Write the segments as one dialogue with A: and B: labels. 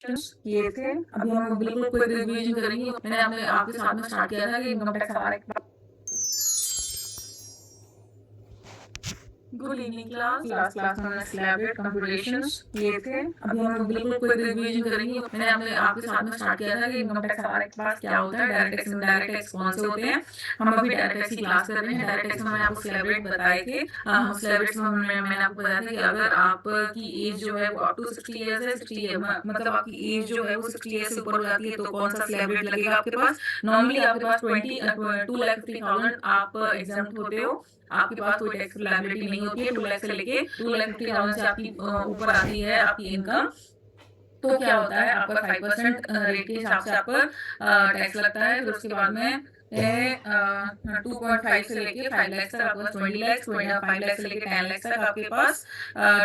A: किए थे। अभी हम बिल्कुल क्विक रिवीजन करेंगे। मैंने आपने आपके साथ में स्टार्ट किया था कि इनकम टैक्स हमारा एक good evening class. Last class में हमने स्लैब रेट कंप्यूटेशंस किए थे। अभी हम बिल्कुल क्विक रिवीजन करेंगे। मैंने आपने आपके साथ में स्टार्ट किया था कि इनकम टैक्स हमारे पास क्या होता है, डायरेक्ट टैक्स, इनडायरेक्ट टैक्स कौन से होते हैं। हम अभी डायरेक्ट टैक्स की क्लास कर रहे हैं। डायरेक्ट टैक्स में मैंने आपको स्लैब रेट बताए थे। हम स्लैब रेट्स में मैंने आपको बताया था कि अगर आपकी एज जो है वो अप टू 60 ईयर्स है, 60 ईयर मतलब आपकी एज जो है वो 60 ईयर से ऊपर हो जाती है तो कौन सा स्लैब रेट लगेगा आपके पास। नॉर्मली आपके पास 2,50,000 आप एग्जाम्प्ट होते हो। आपके पास कोई टैक्स लायबिलिटी नहीं होती है। 2 लाख से लेके 2,50,000 से आपकी ऊपर आती है आपकी इनकम। तो क्या होता है, आप पर 5% रेट के हिसाब से आप पर टैक्स लगता है। फिर उसके बाद में 2.5 से लेके 5 लाख तक आपके पास 20 लाख, 5 लाख से लेके 10 लाख तक आपके पास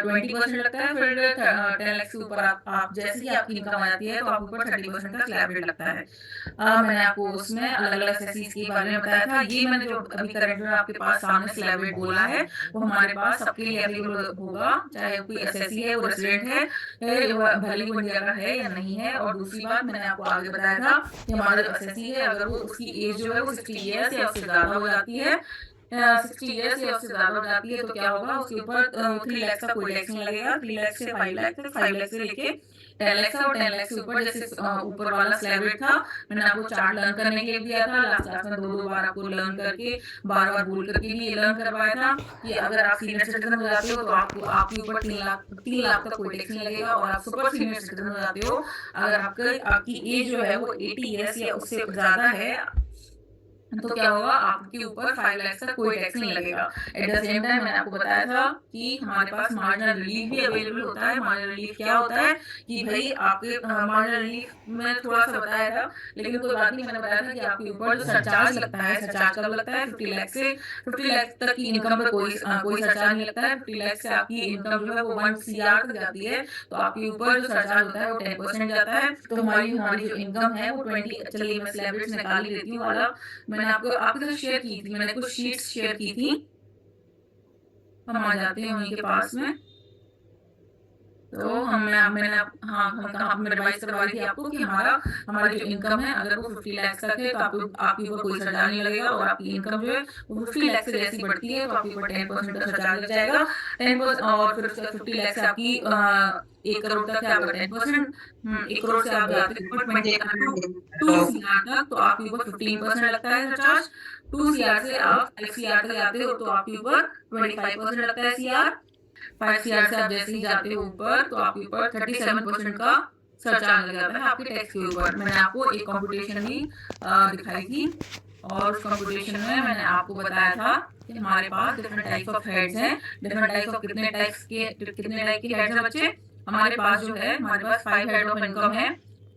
A: 20% लगता है। फिर 10 लाख से ऊपर आप जैसे ही आपकी इनकम आ जाती है तो आपके ऊपर 30% का स्लैब रेट लगता है। मैंने आपको उसमें अलग अलग एसेसीज के बारे में बताया था। ये मैंने जो अभी करंट में आपके पास सामने स्लैब रेट बोला है वो हमारे पास सबके लिए एप्लीकेबल होगा, चाहे कोई एसएससी है, वो रेसिडेंट है, भले ही वो इंडिया का है या नहीं है। और दूसरी बात मैंने आपको आगे बताया था कि हमारा जो एसएससी है अगर वो उसकी एज जो है वो 60 ईयर्स या उससे ज्यादा हो जाती है, 60 ईयर्स या उससे ज्यादा हो जाती है तो क्या होगा, उसके ऊपर 3 लाख का कोई टैक्स नहीं लगेगा। 3 लाख से 5 लाख तक, 5 लाख से लेके 10 लाख और 10 लाख से ऊपर जैसे ऊपर वाला स्लैब रेट था। मैंने आपको चार्ट लर्न करने के लिए दिया था लास्ट क्लास में, दो दो बार आपको लर्न करके बार बार बोल करके भी ये लर्न करवाया था कि अगर आप सीनियर सिटीजन हो जाते हो तो आपको आपके ऊपर 3 लाख तक कोई टैक्स नहीं लगेगा। और आप सुपर सीनियर सिटीजन हो जाते हो अगर आपकी एज जो है वो 80 ईयर्स या उससे ज्यादा है तो क्या होगा, आपके ऊपर 5 लाख तक कोई टैक्स नहीं लगेगा। एट द सेम टाइम मैंने आपको बताया था कि हमारे पास मार्जिनल रिलीफ भी अवेलेबल होता है। मार्जिनल रिलीफ क्या होता है कि भाई आपके मार्जिनल रिलीफ में थोड़ा सा बताया था लेकिन कोई बात नहीं, मैंने बताया था कि आपके ऊपर जो सरचार्ज लगता है, सरचार्ज कब लगता है, 50 लाख से 50 लाख तक की इनकम पे कोई सरचार्ज नहीं लगता है। 50 लाख से आपकी इनकम जो है वो 1 CR तक जाती है तो आपके ऊपर जो सरचार्ज होता है वो 10% जाता है। तो हमारी जो इनकम है वो 20, चलिए मैं स्लैब रेट्स निकाल ही देती हूँ वाला मैंने आपको आपके साथ शेयर की थी, मैंने कुछ शीट्स शेयर की थी। हम आ जाते हैं उन्हीं के पास में। तो हाँ हम कहाँ मैं रिवाइज करवा रही थी आपको कि हमारी जो इनकम है अगर वो 50 लाख तक है तो आपके ऊपर कोई सरचार्ज नहीं लगेगा। और आपकी इनकम जो है वो 50 लाख से जैसी बढ़ती है तो आपके ऊपर 10% का सरचार्ज लग जाएगा। 10%। और फिर उसके 50 लाख से आपकी 1 करोड़ तक है आपका 10%। 1 करोड़ से आप जाते हैं टू CR तक तो आपके ऊपर 15% लगता है सरचार्ज। 2 CR से आप 5 CR तक जाते हो तो आपके ऊपर 25% लगता है CR। 5 CR से आप जैसे ही जाते हो ऊपर तो आपके ऊपर 37% का सरचार्ज लग जाता है आपके टैक्स के ऊपर। मैंने आपको एक कंप्यूटेशन भी दिखाई थी और उस कंप्यूटेशन में मैंने आपको बताया था कि हमारे पास डिफरेंट टाइप्स ऑफ हेड्स हैं। डिफरेंट टाइप्स ऑफ कितने टाइप के हेड्स हैं बच्चे, हमारे पास जो है हमारे पास 5 हेड ऑफ इनकम है।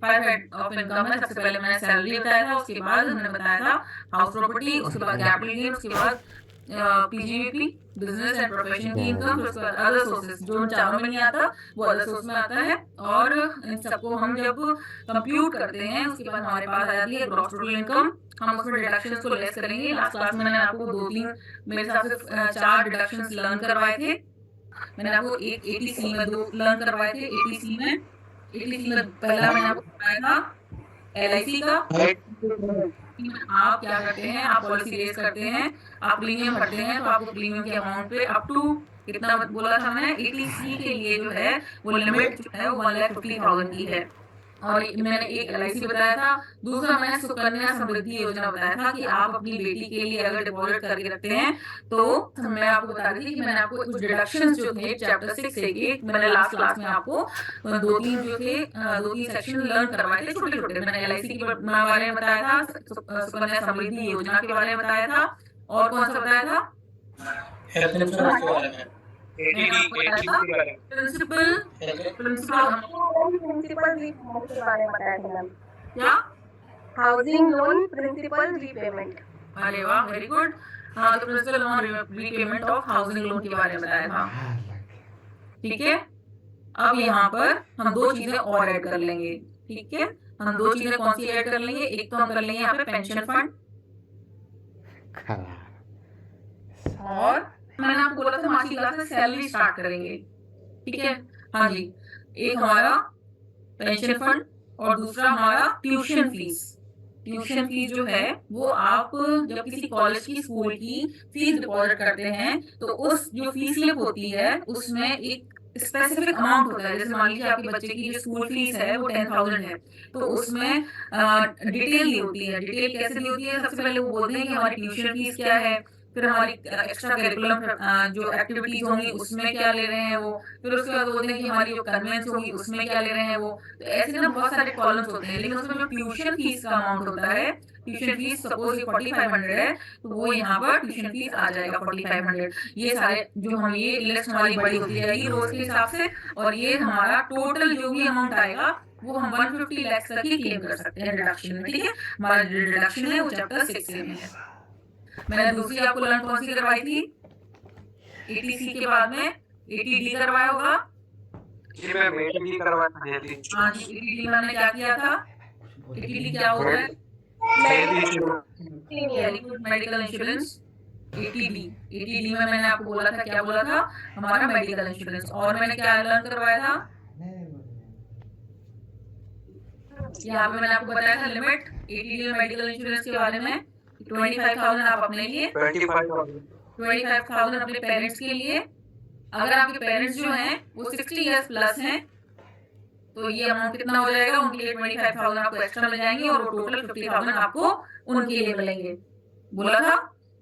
A: 5 हेड ऑफ इनकम है। सबसे पहले मैंने सैलरी बताया था, उसके बाद मैंने बताया था हाउस प्रॉपर्टी, उसके बाद कैपिटल गेन, उसके बाद पीजीवीपी बिजनेस एंड प्रोफेशन की इनकम, फिर उसके बाद अदर सोर्सेज जो इन चारों में नहीं आता वो अदर सोर्स में आता है। और इन सबको हम जब कंप्यूट करते हैं उसके बाद हमारे पास आ जाती है ग्रॉस टोटल इनकम। हम उसमें डिडक्शंस को लेस करेंगे। लास्ट क्लास में मैंने आपको 2-3 मेरे हिसाब से 4 डिडक्शंस लर्न करवाए थे। मैंने आपको एक एटीसी में 2 लर्न करवाए थे। एटीसी में पहला मैंने आपको बताया था LIC का। आप क्या करते हैं, आप पॉलिसी रेज करते हैं, आप प्रीमियम भरते हैं तो आपको प्रीमियम के अमाउंट पे अप टू कितना बोला था मैंने, ETC के लिए जो है वो लिमिट जो है वो 1,50,000 की है। और मैंने एक LIC बताया था। दूसरा मैंने सुकन्या समृद्धि योजना बताया था कि आप अपनी बेटी के लिए अगर डिपॉजिट करके रखते हैं तो मैं आपको बता रही थी कि मैंने आपको कुछ डिडक्शंस जो थे चैप्टर 6 से के मैंने लास्ट क्लास में आपको 2-3 जो थे 2-3 सेक्शन लर्न करवाए थे छोटे छोटे। मैंने LIC के बारे में बताया था, सुकन्या समृद्धि योजना के बारे में बताया था और कौन सा बताया था,
B: हेल्थ इंश्योरेंस के बारे में,
A: मैंने आपको बताया था प्रिंसिपल प्रिंसिपल
C: प्रिंसिपल रीपेमेंट के बारे में बताया था मैम।
A: क्या,
C: हाउसिंग लोन प्रिंसिपल रीपेमेंट।
A: अरे वाह वेरी गुड। हाँ तो principal loan repayment of housing loan के बारे में बताया था। ठीक है, अब यहाँ पर हम 2 चीजें और ऐड कर लेंगे। ठीक है, हम 2 चीजें कौन सी ऐड कर लेंगे, एक तो हम कर लेंगे यहाँ पे पेंशन फंड और मैंने आपको बोला था मार्ची क्लास में सैलरी स्टार्ट करेंगे। ठीक है, हाँ जी, एक हमारा पेंशन फंड, और दूसरा हमारा ट्यूशन फीस। ट्यूशन फीस जो है वो आप जब किसी कॉलेज की स्कूल की फीस डिपॉजिट करते हैं तो उस जो फीस स्लिप होती है उसमें एक स्पेसिफिक अमाउंट होता है। जैसे मान लीजिए आपके बच्चे की जो स्कूल फीस है वो 10,000 है, तो उसमें डिटेल दी होती है। डिटेल कैसे दी होती है? सबसे पहले वो बोलते हैं कि हमारी ट्यूशन फीस क्या है, फिर हमारी एक्स्ट्रा करिकुलम जो एक्टिविटीज होंगी उसमें क्या ले रहे हैं वो, फिर उसके बाद बोलते हैं कि हमारी जो कन्वेंस होगी उसमें क्या ले रहे हैं वो। तो ऐसे ना बहुत सारे कॉलम्स होते हैं, लेकिन उसमें जो ट्यूशन फीस का अमाउंट होता है, ट्यूशन फीस सपोज ये 4500 है, तो वो यहाँ पर ट्यूशन फीस आ जाएगा 4500। ये सारे जो हम ये लिस्ट हमारी बड़ी होती जाएगी रोज के हिसाब से, और ये हमारा टोटल जो भी अमाउंट आएगा वो हम 150 लाख तक ही क्लेम कर सकते हैं डिडक्शन में। ठीक है, हमारा डिडक्शन है वो चैप्टर 6 में है। मैंने दूसरी आपको लर्न कौन सी करवाई थी? एटीसी के बाद में एटीडी करवाया होगा।
B: जी मैम एटीडी करवाना है जी।
A: हाँ जी, एटीडी में हमने क्या किया था? एटीडी क्या होता है? Very good, medical insurance. ATD, ATD में मैंने आपको बोला था, क्या बोला था? हमारा मेडिकल इंश्योरेंस। और मैंने क्या लर्न करवाया था? यहाँ पे मैंने आपको बताया था लिमिट एटीडी में मेडिकल इंश्योरेंस के बारे में 25,000 आप अपने लिए, 25,000 अपने पेरेंट्स के लिए। अगर आपके पेरेंट्स जो हैं वो 60 इयर्स प्लस हैं तो ये अमाउंट कितना हो जाएगा? उनके लिए 25,000 आपको एक्स्ट्रा मिल जाएंगे और वो टोटल 50,000 आपको उनके लिए मिलेंगे। बोला था?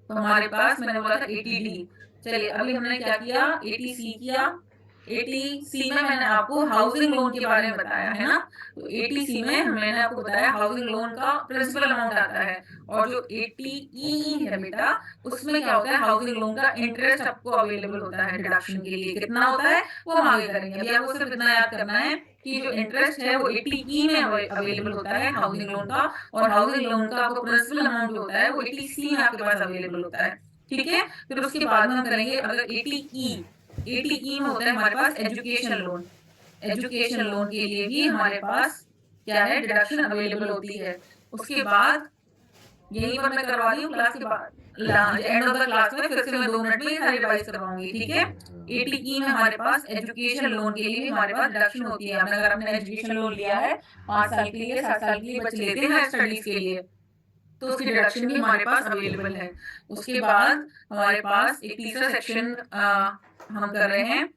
A: तो हमारे पास मैंने बोला था एटीडी। चलिए अभी हमने क्या किया? एटीसी किया। एटीसी में मैंने आपको हाउसिंग लोन के बारे में बताया है ना। तो एटीसी में मैंने आपको बताया हाउसिंग लोन का प्रिंसिपल अमाउंट आता है, और जो एटीई है बेटा उसमें क्या होता है? हाउसिंग लोन का इंटरेस्ट आपको अवेलेबल होता है डिडक्शन के लिए। कितना होता है वो हम आगे करेंगे, अभी आपको सिर्फ इतना याद करना है कि जो इंटरेस्ट है वो एटीई में अवेलेबल होता है हाउसिंग लोन का, और हाउसिंग लोन का आपको प्रिंसिपल अमाउंट जो होता है वो एटीसी में आपके पास अवेलेबल होता है। ठीक है, फिर उसके बाद में हम करेंगे अगर एटीई, एटीई में होता है हमारे पास एजुकेशन लोन। एजुकेशन लोन के लिए भी हमारे पास क्या है? डिडक्शन अवेलेबल होती है। उसके बाद यहीं पर मैं करवा रही हूँ क्लास के बाद, एंड ऑफ द क्लास में फिर से मैं 2 मिनट में ये सारी रिवाइज करवाऊंगी। ठीक है, एटीई में हमारे पास एजुकेशन लोन के लिए भी हमारे पास डिडक्शन होती है। अगर आपने एजुकेशन लोन लिया है 5 साल के लिए, 7 साल के लिए बच्चे लेते हैं स्टडीज के लिए, तो उसकी डिडक्शन भी हमारे पास अवेलेबल है। उसके बाद हमारे पास एक तीसरा सेक्शन हम कर रहे हैं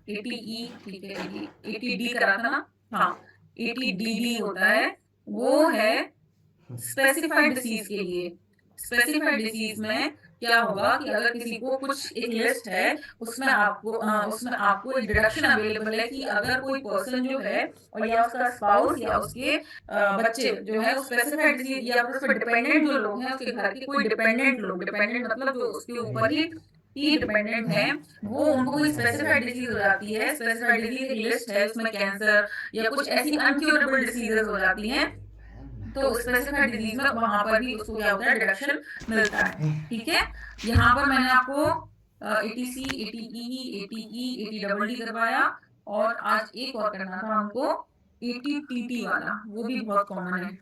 A: एटीई, ठीक है, एटीडी करा था ना? हाँ, एटीडीडी होता है, वो है स्पेसिफाइड डिसीज के लिए। स्पेसिफाइड डिसीज में क्या होगा कि अगर किसी को कुछ एक लिस्ट है उसमें आपको एक डिडक्शन अवेलेबल है कि अगर कोई पर्सन जो है और या उसका स्पाउस या उसके बच्चे जो है स्पेसिफाइड डिसीज या फिर उस पर डिपेंडेंट जो लोग हैं उसके घर के कोई डिपेंडेंट लोग, डिपेंडेंट मतलब जो उसके ऊपर ही डिपेंडेंट है, वो उनको कोई स्पेसिफाइड डिसीज हो जाती है। स्पेसिफाइड डिसीज एक लिस्ट है, उसमें कैंसर या कुछ ऐसी अनक्यूरेबल डिसीजेस हो जाती हैं, तो स्पेसिफाइड डिजीज में वहां पर भी उसको क्या होता है? डिडक्शन मिलता है। ठीक है, यहाँ पर मैंने आपको एटीसी, एटीई, एटीई, एटीडबल करवाया, और आज एक और करना था हमको एटीटीटी वाला, वो भी बहुत कॉमन है।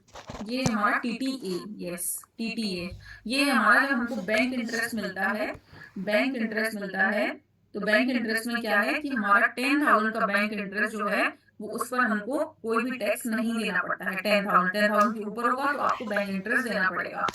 A: ये हमारा टीटीए, यस टीटीए, ये हमारा जो हमको बैंक इंटरेस्ट मिलता है, बैंक इंटरेस्ट मिलता है। तो बैंक इंटरेस्ट में क्या है कि हमारा 10,000 का बैंक इंटरेस्ट जो है वो उस पर हमको कोई भी टैक्स नहीं देना पड़ता है। 10,000 के ऊपर होगा तो आपको बैंक इंटरेस्ट देना पड़ेगा।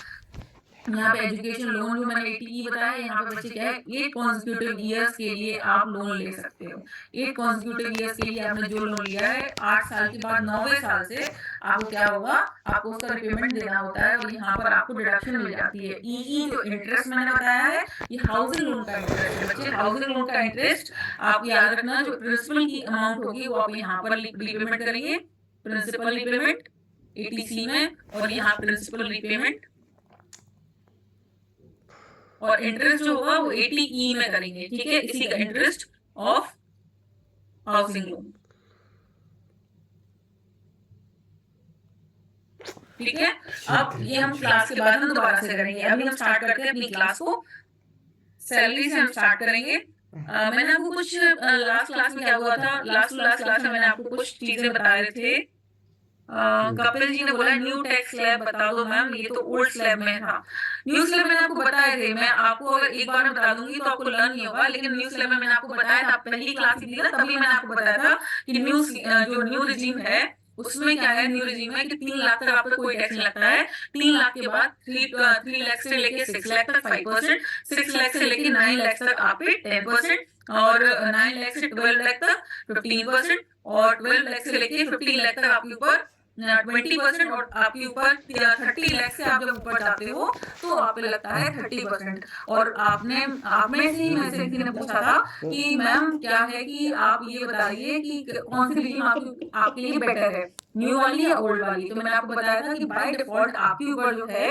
A: यहाँ पे एजुकेशन लोन जो मैंने एटीई बताया, यहाँ पे बच्चे क्या है 8 कॉन्सेक्यूटिव ईयर्स के लिए आप लोन ले सकते हो। 8 कॉन्सेक्यूटिव ईयर्स के लिए आपने जो लोन लिया है 8 साल के बाद 9वें साल से आपको क्या होगा? आपको उसका रिपेमेंट देना होता है, और यहाँ पर आपको डिडक्शन मिल जाती है। ईई जो इंटरेस्ट मैंने बताया है ये हाउसिंग लोन का इंटरेस्ट है बच्चे। हाउसिंग लोन का इंटरेस्ट आप याद रखना, जो प्रिंसिपल की अमाउंट होगी वो आप यहाँ पर रिपेमेंट करेंगे, प्रिंसिपल रिपेमेंट एटीसी में, और यहाँ प्रिंसिपल रिपेमेंट, और इंटरेस्ट जो होगा वो एटीई में करेंगे। ठीक है, इसी का इंटरेस्ट ऑफ हाउसिंग लोन। ठीक है, अब ये हम क्लास के बाद हम दोबारा से करेंगे। अभी हम स्टार्ट करते हैं अपनी क्लास को, सैलरी से हम स्टार्ट करेंगे। मैंने आपको कुछ लास्ट क्लास में क्या हुआ था, लास्ट क्लास में मैंने आपको कुछ चीजें बता रहे थे कपिल जी ने बोला न्यू टैक्स स्लैब बता दो मैम, ये तो ओल्ड स्लैब में था। न्यू स्लैब मैंने आपको बताए थे, मैं आपको अगर एक बार में बता दूंगी तो आपको लर्न नहीं होगा, लेकिन न्यू स्लैब में मैंने आपको बताया था, आप पहली क्लास ली थी ना, तभी मैंने आपको बताया था कि जो न्यू रिजीम है उसमें क्या है, न्यू रिजीम में कि 3 लाख तक आप पे कोई टैक्स नहीं लगता है। 3 लाख के बाद 3 लाख से लेके 6 लाख तक 5%, 6 लाख से लेके 9 लाख तक आप पे 10%, और 9 लाख से 12 लाख तक 15%, और 12 लाख से लेके 15 लाख तक आपके ऊपर 20%, और आपके ऊपर 30 लाख से आप जब ऊपर जाते हो तो आप पे लगता है 30%। और आप में से ही मैं से किसी ने पूछा था कि मैम क्या है कि आप ये बताइए कि कौन सी रिजीम आपके लिए बेटर है, न्यू वाली या ओल्ड वाली। तो मैंने आपको बताया था कि बाय डिफॉल्ट आपके ऊपर जो है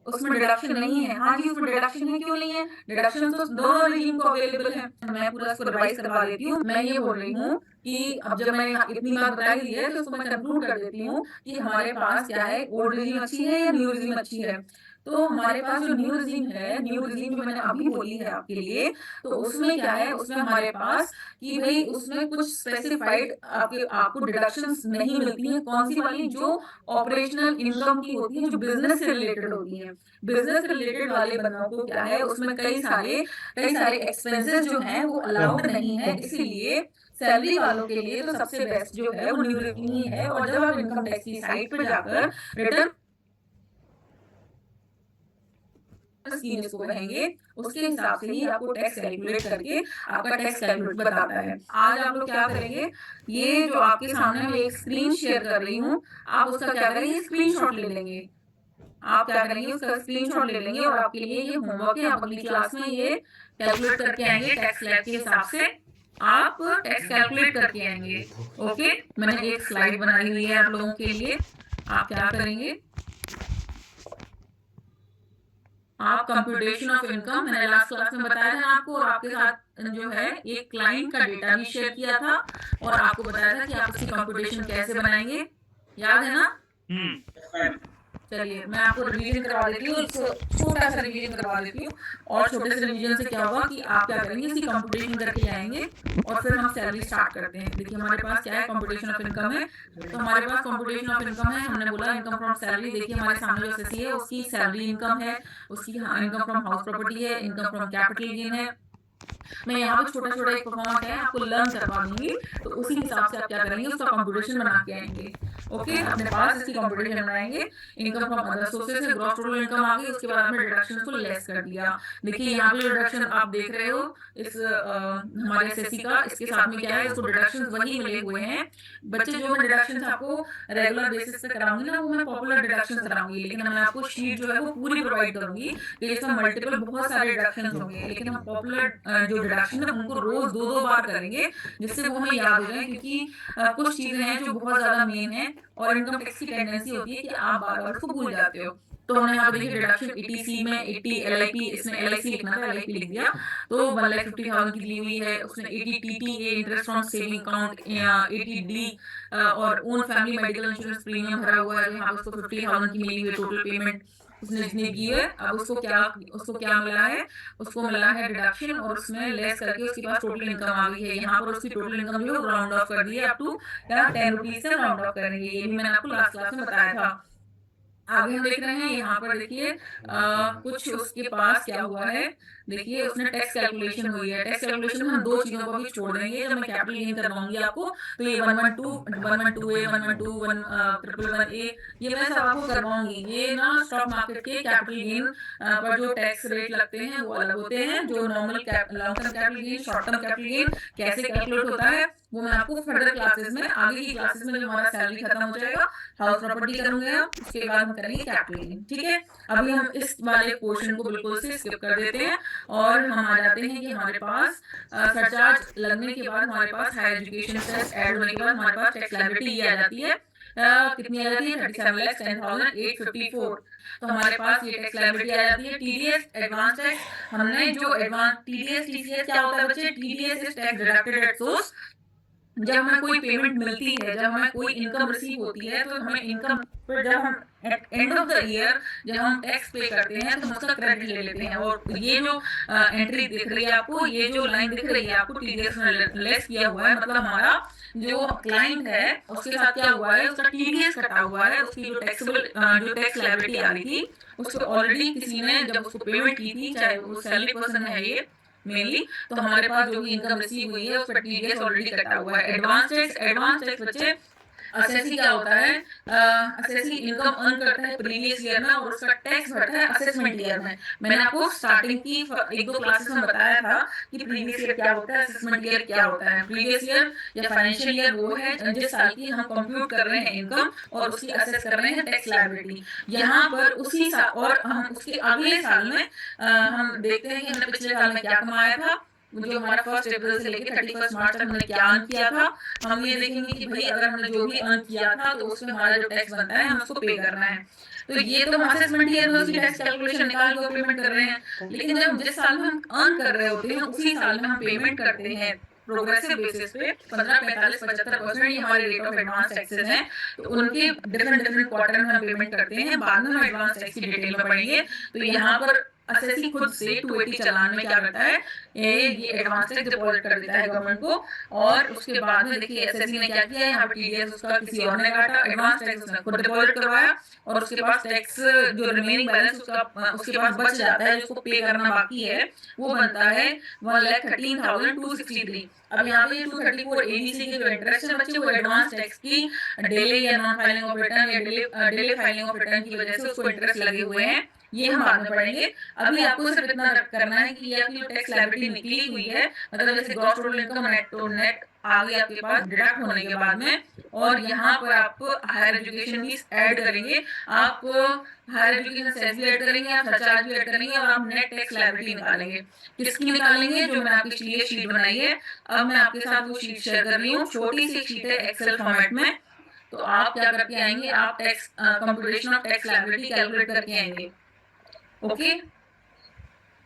A: उसमें डिडक्शन नहीं है। हाँ जी, उसमें डिडक्शन है, क्यों नहीं है? डिडक्शन तो दोनों रिजीम को अवेलेबल है। मैं पूरा इसको रिवाइज करवा देती हूँ। मैं ये बोल रही हूँ कि अब जब मैंने इतनी बात बता ही दी है तो उसको मैं कंक्लूड कर देती हूँ कि हमारे पास क्या है, ओल्ड रिजीम अच्छी है या न्यू रिजीम अच्छी है। तो हमारे पास जो न्यू रिजीम है, न्यू रिजीम जो मैंने अभी बोली है आपके लिए, तो उसमें क्या है, उसमें हमारे पास कि भाई उसमें कुछ स्पेसिफाइड आपको डिडक्शंस नहीं मिलती हैं। कौन सी वाली? जो ऑपरेशनल इनकम की होती है, जो बिजनेस से रिलेटेड होती है। बिजनेस रिलेटेड वाले बंदों को क्या है, उसमें कई सारे एक्सपेंसेस जो हैं वो अलाउड नहीं है। इसीलिए सैलरी वालों के लिए तो सबसे बेस्ट जो है वो न्यू रिजीम ही है। और जब आप इनकम टैक्स की साइट पे जाकर रिटर्न स्कीम इसको कहेंगे, उसके हिसाब से ही आपको टैक्स कैलकुलेट करके आपका टैक्स कैलकुलेट बताता है। आज आप लोग क्या करेंगे, ये जो आपके सामने मैं एक स्क्रीन शेयर कर रही हूँ, आप उसका क्या करेंगे, स्क्रीनशॉट ले लेंगे। आप क्या करेंगे, उसका स्क्रीनशॉट ले लेंगे, और आपके लिए ये होमवर्क है। आप अगली क्लास में ये कैलकुलेट करके आएंगे, टैक्स स्लैब के हिसाब से आप टैक्स कैलकुलेट करके आएंगे। ओके, मैंने एक स्लाइड बनाई हुई है आप लोगों के लिए। आप क्या करेंगे, आप कंप्यूटेशन ऑफ इनकम, मैंने लास्ट क्लास में बताया था आपको, और आपके साथ जो है एक क्लाइंट का डेटा भी शेयर किया था, और आपको बताया था कि आप उसकी कंप्यूटेशन कैसे बनाएंगे। याद है ना? चलिए मैं आपको रिवीजन करवा देती हूँ, छोटा सा रिवीजन करवा देती हूँ। और छोटे से रिवीजन से क्या होगा कि आप क्या करेंगे, इसकी कंप्यूटेशन करके आएंगे, और फिर हम सैलरी स्टार्ट करते हैं। देखिए हमारे पास क्या है, कंप्यूटेशन ऑफ इनकम है। तो हमारे पास कंप्यूटेशन ऑफ इनकम है, हमने बोला इनकम फ्रॉम सैलरी। देखिए हमारे सामने जो एसएससी है उसकी सैलरी इनकम है, उसकी इनकम फ्रॉम हाउस प्रॉपर्टी है, इनकम फ्रॉम कैपिटल गेन है। मैं यहाँ पे छोटा छोटा एक परफॉर्मेंस है आपको लर्न करवा दूंगी, तो उसी हिसाब से आप क्या करेंगे, उसका कंप्यूटेशन बना के आएंगे। ओके, अपने पास इसकी कंप्यूटेशन बनाएंगे। इनकम फ्रॉम अदर सोर्सेज है, ग्रॉस टोटल इनकम आ गई, उसके बाद आपने डिडक्शंस को लेस कर दिया। देखिए यहाँ पे डिडक्शन आप देख रहे हो इस हमारे एसएससी का, इसके साथ में क्या है, इसको डिडक्शंस वही मिले हुए हैं। बच्चे जो मैं डिडक्शंस आपको रेगुलर बेसिस पे कराऊंगी ना, वो मैं पॉपुलर डिडक्शंस कराऊंगी, लेकिन मैं आपको शीट जो है वो पूरी प्रोवाइड करूंगी कि इसमें मल्टीपल बहुत सारे डिडक्शंस होंगे, लेकिन हम पॉपुलर जो डिडक्शन है उनको रोज 2-2 बार करेंगे, जिससे वो हमें याद हो जाए। क्योंकि कुछ चीजें हैं जो बहुत ज्यादा मेन है, और इनकम टैक्स की टेंडेंसी होती है कि आप बार बार उसको भूल जाते हो। तो हमने यहाँ पे देखिए डिडक्शन 80C में 80 LIP, इसमें LIC लिखना था, LIP लिख दिया, तो 1,50,000 की दी हुई है। उसने 80 TTA interest on saving account, 80D और own family medical insurance premium भरा हुआ है, यहाँ पे उसको 50,000 की मिली हुई है टोटल पेमेंट उसने जितनी की है। अब उसको क्या मिला है, उसको मिला है डिडक्शन, और उसमें लेस करके उसके पास टोटल इनकम आ गई है। यहाँ पर उसकी टोटल इनकम जो है राउंड ऑफ कर दी है, अप टू क्या 10 रुपीज से राउंड ऑफ करेंगे। ये भी मैंने आपको लास्ट क्लास में बताया था। आगे हम देख रहे हैं यहाँ पर, देखिए कुछ उसके पास क्या हुआ है। देखिए उसने टैक्स कैलकुलेशन हुई है। टैक्स कैलकुलेशन में हम दो चीजों को भी छोड़ देंगे, जब मैं कैपिटल गेन करवाऊंगी आपको, तो ये 112A, 112, 111A, ये मैं सब आपको करवाऊंगी। ये ना स्टॉक मार्केट के कैपिटल गेन पर जो टैक्स रेट लगते हैं वो अलग होते हैं। जो normal long term capital gain, short term capital gain कैसे कैलकुलेट होता है वो मैं आपको फर्दर क्लासेस में, आगे की क्लासेस में, जब हमारा सैलरी खत्म हो जाएगा, हाउस प्रॉपर्टी करूंगे आप, उसके बाद हम करेंगे कैपिटल गेन। ठीक है, अभी हम इस वाले पोर्शन को बिल्कुल से स्किप कर देते हैं, और हम आ जाते हैं कि हमारे पास सरचार्ज लगने के बाद, हमारे पास हायर एजुकेशन सेस ऐड होने के बाद हमारे पास टैक्स लायबिलिटी ये आ जाती है। कितनी आ जाती है, 37,10,854। तो हमारे पास ये टैक्स लायबिलिटी आ जाती है। टीडीएस एडवांस टैक्स, हमने जो एडवांस टीडीएस टीसीएस क्या होता है बच्चे, TDS is tax deducted at source, जब हमें कोई पेमेंट मिलती है, जब हमें कोई इनकम रिसीव होती है, तो हमें इनकम पर जब हम at end of the year जब हम टैक्स पे करते हैं, तो हम उसका क्रेडिट ले लेते हैं। और ये जो एंट्री दिख रही है आपको, ये जो लाइन दिख रही है आपको, टीडीएस में लेस किया हुआ है, मतलब हमारा जो क्लाइंट है उसके साथ क्या हुआ है, उसका टीडीएस कटा हुआ है, उसकी जो टैक्सेबल जो टैक्स लायबिलिटी आ रही थी, उसको ऑलरेडी किसी ने जब उसको पेमेंट की थी, चाहे वो सैलरी पर्सन है ये मेनली, तो हमारे पास जो भी इनकम रिसीव हुई है उस पर टीडीएस ऑलरेडी कटा हुआ है। एडवांस टैक्स बच्चे असेसी क्या होता है, असेसी इनकम अर्न करता है प्रीवियस ईयर में और उसका टैक्स भरता है असेसमेंट ईयर में। मैंने आपको स्टार्टिंग की एक दो क्लासेस में बताया था कि प्रीवियस ईयर क्या होता है, असेसमेंट ईयर क्या होता है। प्रीवियस ईयर या फाइनेंशियल ईयर वो है जिस साल की हम कंप्यूट कर रहे हैं इनकम और उसकी असेस कर रहे हैं टैक्स लायबिलिटी। यहाँ पर उसी साल और हम उसके अगले साल में हम देखते हैं कि हमने पिछले साल में क्या कमाया था, जो हमारा 1 अप्रैल से लेकर 31 मार्च तक हमने क्या अर्न किया था। हम ये देखेंगे कि भाई अगर हमने जो भी अर्न किया था तो उसमें हमारा जो टैक्स बनता है हम उसको पे करना है। तो ये तो हम असेसमेंट ईयर में उसकी टैक्स कैलकुलेशन निकाल के पेमेंट कर रहे हैं। लेकिन जब जिस साल में हम अर्न कर रहे होते हैं उसी साल में हम पेमेंट करते हैं प्रोग्रेसिव बेसिस पे 15, 45, 75% ये हमारे रेट ऑफ एडवांस टैक्सेस हैं। तो उनके डिफरेंट क्वार्टर में हम पेमेंट करते हैं। बाद में हम एडवांस टैक्स की डिटेल में पढ़ेंगे। तो यहाँ पर असेसी खुद से 280 चालान में क्या करता है, ये एडवांस टैक्स डिपॉजिट कर देता है गवर्नमेंट को। और उसके बाद में देखिए एसएससी ने क्या किया, यहाँ पे टीडीएस उसका किसी और ने काटा, एडवांस टैक्स उसने खुद डिपॉजिट करवाया और उसके पास टैक्स जो रिमेनिंग बैलेंस उसके पास बच जाता है, जिसको पे करना बाकी है, वो बनता है 1,13,263। अब यहाँ पे 234 एबीसी के जो इंटरेस्ट है बच्चे, वो एडवांस टैक्स की डिले या नॉन फाइलिंग ऑफ रिटर्न या डिले फाइलिंग ऑफ रिटर्न की वजह से उसको इंटरेस्ट लगे हुए हैं। ये हम बाद में पढ़ेंगे। अभी आपको सिर्फ इतना करना है कि ये आपकी जो टैक्स लायबिलिटी निकली हुई है, मतलब जैसे ग्रॉस टोटल इनकम नेट आ गई आपके पास डिडक्ट होने के बाद में, और यहाँ पर आप हायर एजुकेशन फीस ऐड करेंगे, आप हायर एजुकेशन सेस भी ऐड करेंगे, आप सरचार्ज भी ऐड करेंगे और आप नेट टैक्स लायबिलिटी निकालेंगे। किसकी निकालेंगे, जो मैंने आपके लिए शीट बनाई है। अब मैं आपके साथ वो शीट शेयर कर रही हूँ, छोटी सी शीट है एक्सेल फॉर्मेट में। तो आप क्या करके आएंगे, आप tax computation of tax liability calculate करके आएंगे। ओके,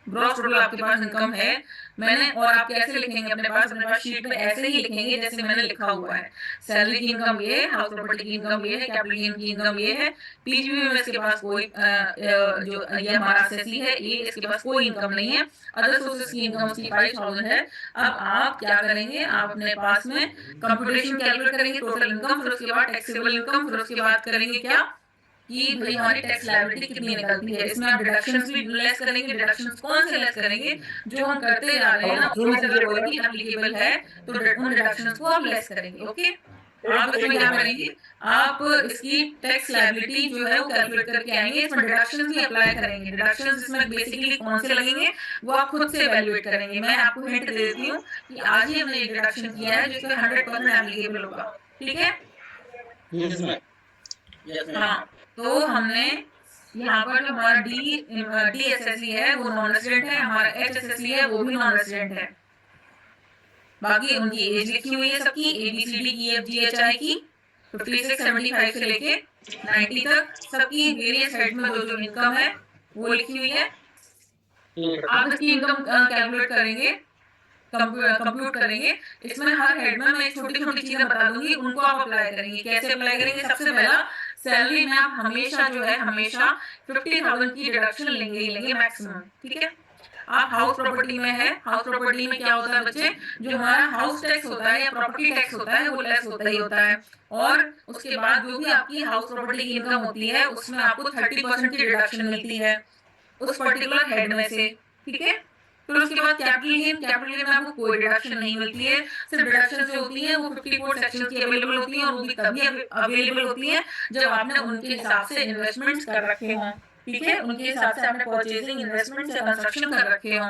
A: ग्रॉस टोटल आपके पास इनकम है मैंने, और आप कैसे लिखेंगे अपने पास शीट में ऐसे ही लिखेंगे जैसे मैंने लिखा हुआ है। सैलरी की इनकम ये है, हाउस प्रॉपर्टी की इनकम ये है, कैपिटल गेन की इनकम ये है, पीजीबी में इसके पास कोई जो ये हमारा असेसी है ये इसके पास कोई इनकम नहीं है। अदर सोर्सेस की इनकम उसकी 5,000 है। अब आप क्या करेंगे, आप अपने पास में कंप्यूटेशन कैलकुलेट करेंगे टोटल इनकम, फिर उसके बाद टैक्सेबल इनकम, फिर उसके बाद करेंगे क्या कि भाई हमारी टैक्स लायबिलिटी कितनी निकलती है। इसमें आप डिडक्शंस भी लेस करेंगे। डिडक्शंस कौन से लेस करेंगे, जो हम करते जा रहे हैं ना उसमें से अगर कोई भी एप्लीकेबल है तो उन डिडक्शंस को आप लेस करेंगे। ओके, आप इसमें क्या करेंगे, आप इसकी टैक्स लायबिलिटी जो है वो कैलकुलेट करके आएंगे, इसमें डिडक्शंस भी अप्लाई करेंगे। डिडक्शंस इसमें बेसिकली कौन से लगेंगे वो आप खुद से एवेल्युएट करेंगे। मैं आपको हिंट दे देती हूँ कि आज ही हमने एक डिडक्शन किया है जिसमें 100% एप्लीकेबल होगा। ठीक है, हाँ, तो हमने यहाँ पर जो हमारा डी एसएससी है वो नॉन रेसिडेंट है, हमारा एच एसएससी है वो भी नॉन रेसिडेंट है। बाकी उनकी एज लिखी हुई है सबकी, ABCD EF GHI की 56 75 से लेके 90 तक सबकी वेरियस हेड में जो इनकम है वो लिखी हुई है। आप इसकी इनकम कैलकुलेट करेंगे, कंप्यूट करेंगे। इसमें हर हेड में मैं छोटी छोटी चीजें बता दूंगी, उनको आप अप्लाई करेंगे। कैसे अप्लाई करेंगे, सबसे पहला सैलरी में आप हमेशा जो है हमेशा 50,000 की डिडक्शन लेंगे ही लेंगे मैक्सिमम। ठीक है, आप हाउस प्रॉपर्टी में है, हाउस प्रॉपर्टी में क्या होता है बच्चे, जो हमारा हाउस टैक्स होता है या प्रॉपर्टी टैक्स होता है वो लेस होता ही होता है। और उसके बाद जो भी आपकी हाउस प्रॉपर्टी की इनकम होती है उसमें आपको 30% की डिडक्शन मिलती है उस पर्टिकुलर हेड में से। ठीक है, फिर उसके बाद कैपिटल गेन में आपको कोई डिडक्शन नहीं मिलती है। सिर्फ डिडक्शन जो होती है वो 54 सेक्शन की अवेलेबल होती है और वो भी तभी अवेलेबल होती है जब आपने उनके हिसाब से इन्वेस्टमेंट्स कर रखे हों। ठीक है, उनके हिसाब से आपने परचेजिंग, इन्वेस्टमेंट या कंस्ट्रक्शन कर रखे हों।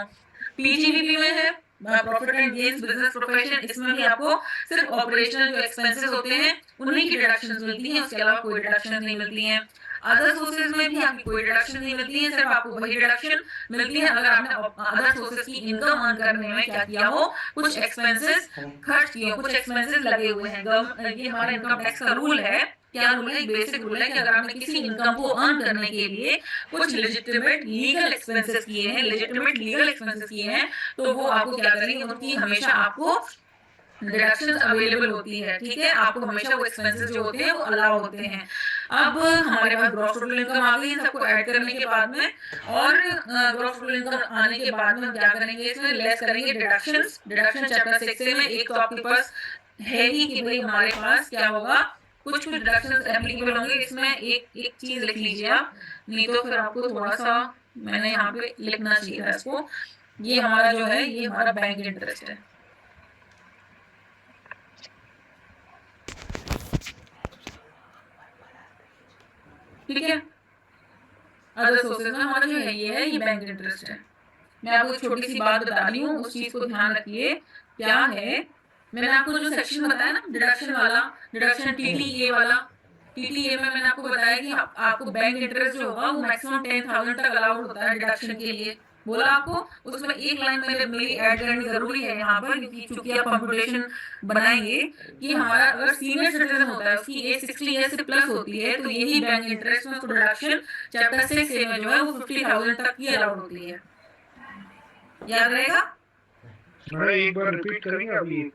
A: पीजीबीपी में है profit and gains business profession, इसमें भी आपको सिर्फ ऑपरेशनल जो एक्सपेंसेस होते हैं उन्हीं की डिडक्शंस मिलती हैं, उसके अलावा कोई डिडक्शन नहीं मिलती हैं। अदर सोर्सेज में भी आपकी कोई डिडक्शन नहीं मिलती है, सिर्फ आपको वही डिडक्शन मिलती है अगर आपने अदर सोर्सेज की इनकम अर्न करने में क्या किया हो, कुछ एक्सपेंसेस खर्च किए हो, कुछ एक्सपेंसेस लगे हुए हैं। ये हमारा इनकम टैक्स का रूल है। क्या रूल है, बेसिक रूल है कि अगर आपने किसी इनकम को अर्न करने के लिए कुछ लेजिटिमेट लीगल एक्सपेंसेस किए हैं, तो वो आपको क्या करेंगे, उनकी हमेशा आपको डिडक्शंस अवेलेबल होती है, ठीक है। आपको हमेशा वो एक्सपेंसेस जो होते हैं वो अलाउ होते हैं। अब हमारे पास ग्रॉस टोटल इनकम आ गई इन सबको ऐड करने के बाद में, और ग्रॉस टोटल इनकम आने के बाद में हम क्या करेंगे, इसमें लेस करेंगे डिडक्शंस। डिडक्शन चैप्टर 6 से में एक तो आपके पास है ही कि भाई हमारे पास क्या होगा, कुछ कुछ डिडक्शंस एप्लीकेबल होंगे। इसमें एक एक चीज लिख लीजिए आप, नहीं तो फिर आपको थोड़ा सा मैंने यहाँ पे लिखना चाहिए था इसको। ये हमारा जो है ये हमारा बैंक इंटरेस्ट है, ठीक है। अदर सोर्सेज में हमारा जो है ये बैंक इंटरेस्ट है। मैं आपको एक छोटी सी बात बता रही हूँ, उस चीज को ध्यान रखिए। क्या है, मैंने आपको जो सेक्शन बताया ना डिडक्शन वाला, डिडक्शन टीटीए वाला, टीटीए में मैंने आपको बताया कि आपको बैंक इंटरेस्ट जो होगा वो मैक्सिमम 10,000 तक अलाउड होता है डिडक्शन के लिए। बोला आपको, उसमें एक लाइन मेरी ऐड करनी जरूरी है यहाँ पर, क्योंकि चूंकि आप कंप्यूटेशन बनाएंगे कि हमारा अगर सीनियर सिटीजन होता है उसकी एज 60 ईयर्स से प्लस होती है, तो यही बैंक इंटरेस्ट में उसको डिडक्शन चैप्टर 6 में जो है वो 50,000 तक की अलाउड होती है। याद रहेगा?
B: एक बार रिपीट करेंगे अभी।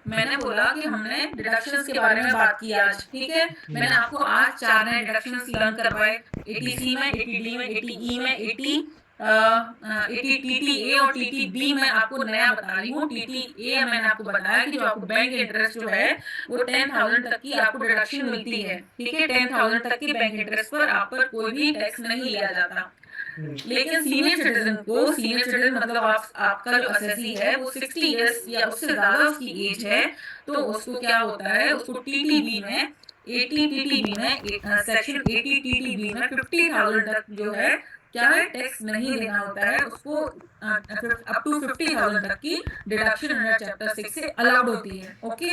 A: मैंने बोला कि हमने डिडक्शंस के बारे में बात की आज, ठीक है। मैंने आपको आज 4 नए डिडक्शंस लर्न करवाए, 80C में, 80D में, 80E में, 80 TTA और TTB में आपको नया बता रही हूँ। TTA मैंने आपको बताया कि जो आपको बैंक इंटरेस्ट जो है वो 10,000 तक की आपको डिडक्शन मिलती है, ठीक है। 10,000 तक के बैंक इंटरेस्ट पर आप पर कोई भी टैक्स नहीं लिया जाता। लेकिन सीनियर सिटीजन को, सीनियर सिटीजन मतलब आपका जो एसएससी है वो 60 इयर्स या उससे ज्यादा उसकी एज है, तो उसको क्या होता है, उसको टीटीबी में, 80 टीटीबी में, सेक्शन 80 टीटीबी में 50,000 तक जो है क्या है टैक्स नहीं देना होता है उसको। अप टू 50,000 तक की डिडक्शन अंडर चैप्टर 6 से अलाउड होती है। Okay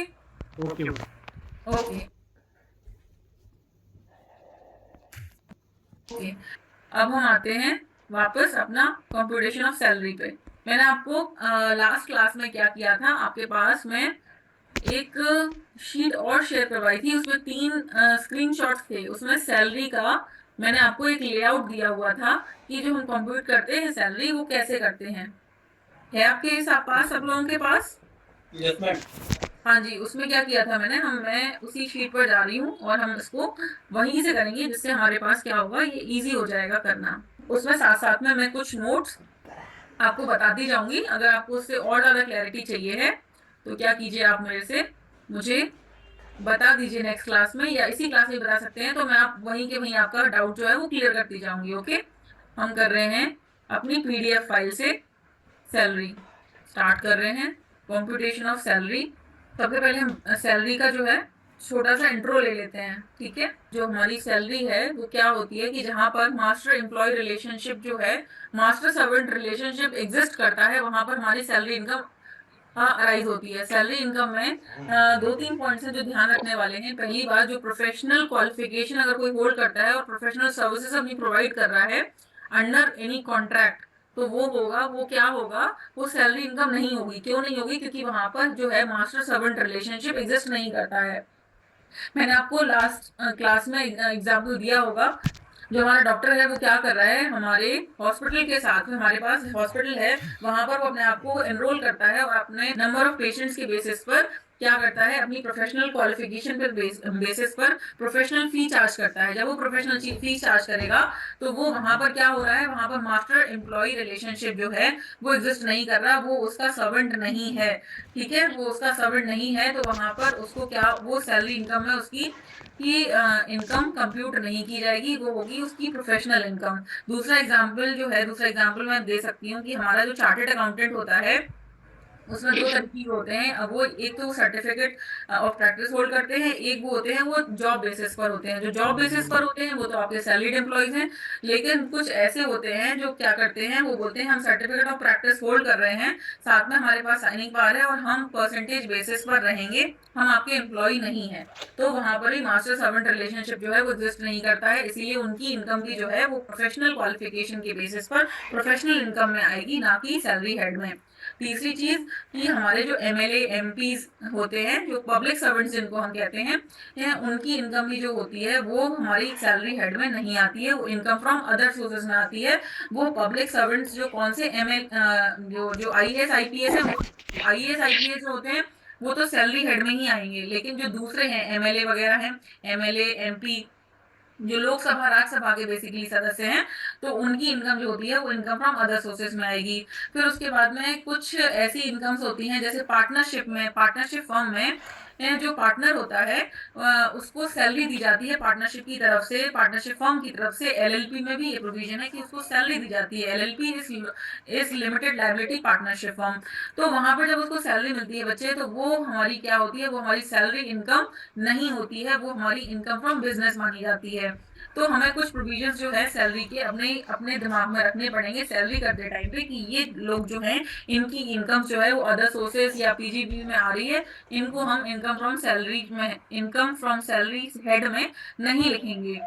B: okay
A: okay okay. अब हम आते हैं वापस अपना कंप्यूटेशन ऑफ सैलरी पे। मैंने आपको लास्ट क्लास में क्या किया था, आपके पास में एक शीट और शेयर करवाई थी, उसमें 3 स्क्रीनशॉट्स थे। उसमें सैलरी का मैंने आपको एक लेआउट दिया हुआ था कि जो हम कंप्यूट करते हैं सैलरी वो कैसे करते हैं। है आपके पास, सब लोगों के पास?
B: Yes ma'am.
A: हाँ जी, उसमें क्या किया था मैं उसी शीट पर जा रही हूँ और हम इसको वहीं से करेंगे, जिससे हमारे पास क्या होगा, ये इजी हो जाएगा करना। उसमें साथ साथ में मैं कुछ नोट्स आपको बताती जाऊंगी। अगर आपको उससे और ज्यादा क्लैरिटी चाहिए है तो क्या कीजिए, आप मेरे से मुझे बता दीजिए नेक्स्ट क्लास में, या इसी क्लास में बता सकते हैं, तो मैं आप वहीं के वहीं आपका डाउट जो है वो क्लियर करती जाऊंगी। ओके, हम कर रहे हैं अपनी PDF फाइल से सैलरी स्टार्ट कर रहे हैं, कंप्यूटेशन ऑफ सैलरी। सबसे पहले हम सैलरी का जो है छोटा सा इंट्रो ले लेते हैं, ठीक है। जो हमारी सैलरी है वो क्या होती है कि जहां पर मास्टर एम्प्लॉय रिलेशनशिप जो है, मास्टर सर्वेंट रिलेशनशिप एग्जिस्ट करता है, वहां पर हमारी सैलरी इनकम अराइज होती है। सैलरी इनकम में 2-3 पॉइंट्स हैं जो ध्यान रखने वाले हैं। पहली बात, जो प्रोफेशनल क्वालिफिकेशन अगर कोई होल्ड करता है और प्रोफेशनल सर्विसेज अपनी प्रोवाइड कर रहा है अंडर एनी कॉन्ट्रैक्ट, तो वो होगा, वो क्या होगा, वो सैलरी इनकम नहीं होगी। क्यों नहीं होगी? क्योंकि वहां पर जो है मास्टर सर्वेंट रिलेशनशिप एग्जिस्ट नहीं करता है। मैंने आपको लास्ट क्लास में एग्जाम्पल दिया होगा, जो हमारा डॉक्टर है वो क्या कर रहा है, हमारे हॉस्पिटल के साथ में, हमारे पास हॉस्पिटल है, वहां पर वो अपने आप को एनरोल करता है और अपने नंबर ऑफ पेशेंट्स के बेसिस पर क्या करता है, अपनी प्रोफेशनल क्वालिफिकेशन पर बेसिस पर प्रोफेशनल फी चार्ज करता है। जब वो प्रोफेशनल फी चार्ज करेगा तो वो वहां पर क्या हो रहा है, वहां पर मास्टर एम्प्लॉय रिलेशनशिप जो है वो एग्जिस्ट नहीं कर रहा, वो उसका सर्वेंट नहीं है, ठीक है। वो उसका सर्वेंट नहीं है, तो वहां पर उसको क्या, वो सैलरी इनकम में उसकी की इनकम कंप्यूट नहीं की जाएगी, वो होगी उसकी प्रोफेशनल इनकम। दूसरा एग्जांपल मैं दे सकती हूँ कि हमारा जो चार्टेड अकाउंटेंट होता है उसमें 2 तरीके के होते हैं। अब वो एक तो सर्टिफिकेट ऑफ प्रैक्टिस होल्ड करते हैं, एक वो होते हैं वो जॉब बेसिस पर होते हैं। जो जॉब बेसिस पर होते हैं वो तो आपके सैलरीड एम्प्लॉयज हैं, लेकिन कुछ ऐसे होते हैं जो क्या करते हैं, वो बोलते हैं हम सर्टिफिकेट ऑफ प्रैक्टिस होल्ड कर रहे हैं, साथ में हमारे पास साइनिंग पावर है और हम परसेंटेज बेसिस पर रहेंगे, हम आपके एम्प्लॉय नहीं है, तो वहां पर ही मास्टर सर्वेंट रिलेशनशिप जो है वो एग्जिस्ट नहीं करता है। इसीलिए उनकी इनकम की जो है वो प्रोफेशनल क्वालिफिकेशन के बेसिस पर प्रोफेशनल इनकम में आएगी, ना कि सैलरी हेड में। तीसरी चीज कि हमारे जो MLA MPs होते हैं, जो पब्लिक सर्वेंट्स जिनको हम कहते हैं, उनकी इनकम भी जो होती है वो हमारी सैलरी हेड में नहीं आती है, वो इनकम फ्रॉम अदर सोर्सेज में आती है। वो पब्लिक सर्वेंट्स जो कौन से जो IAS IPS है, IAS IPS होते हैं वो तो सैलरी हेड में ही आएंगे, लेकिन जो दूसरे हैं एमएलए वगैरह हैं, एमएलए एमपी जो लोकसभा राज्यसभा के बेसिकली सदस्य हैं, तो उनकी इनकम जो होती है वो इनकम फ्रॉम अदर सोर्सेज में आएगी। फिर उसके बाद में कुछ ऐसी इनकम्स होती हैं जैसे पार्टनरशिप फर्म में जो पार्टनर होता है उसको सैलरी दी जाती है पार्टनरशिप की तरफ से, पार्टनरशिप फर्म की तरफ से। एलएलपी में भी ये प्रोविजन है कि उसको सैलरी दी जाती है। LLP is limited liability partnership firm. तो वहां पर जब उसको सैलरी मिलती है बच्चे, तो वो हमारी क्या होती है, वो हमारी सैलरी इनकम नहीं होती है, वो हमारी इनकम फ्रॉम बिजनेस मानी जाती है। तो हमें कुछ प्रोविजंस जो है सैलरी के अपने अपने दिमाग में रखने पड़ेंगे सैलरी करते टाइम पे, कि ये लोग जो हैं इनकी इनकम जो है वो अदर सोर्सेज या पीजीबी में आ रही है, इनको हम इनकम फ्रॉम सैलरी हेड में नहीं लिखेंगे।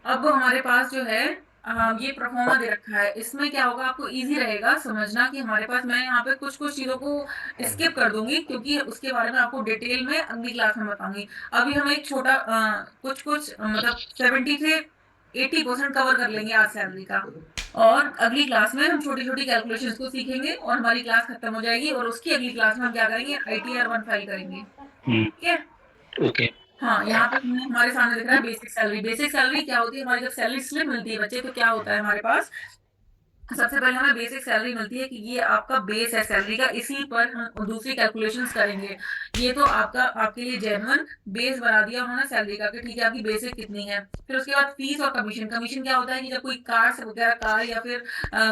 A: अब हमारे पास जो है ये प्रोफार्मा दे रखा है, इसमें क्या होगा आपको इजी रहेगा समझना कि हमारे पास, मैं यहाँ पे कुछ कुछ चीजों को स्किप कर दूंगी क्योंकि उसके बारे में आपको डिटेल में अगली क्लास में बताऊंगी। अभी हम एक छोटा कुछ कुछ मतलब 70 से 80% कवर कर लेंगे आज सैलरी का, और अगली क्लास में हम छोटी छोटी कैलकुलेशंस को सीखेंगे और हमारी क्लास खत्म हो जाएगी, और उसकी अगली क्लास में हम क्या करेंगे, ITR 1 फाइल करेंगे। ठीक है।
B: ओके।
A: हाँ, यहाँ पे हमारे सामने दिख रहा है बेसिक सैलरी। बेसिक सैलरी क्या होती है, हमारी जब सैलरी स्लिप मिलती है बच्चे, तो क्या होता है हमारे पास, सबसे पहले हमें बेसिक सैलरी मिलती है कि ये आपका बेस है सैलरी का, इसी पर हम दूसरी कैलकुलेशंस करेंगे। ये तो आपका आपके लिए जेन्युइन बेस बना दिया उन्होंने सैलरी का कि ठीक है आपकी बेसिक कितनी है। फिर उसके बाद फीस और कमीशन। कमीशन क्या होता है कि जब कोई कार या फिर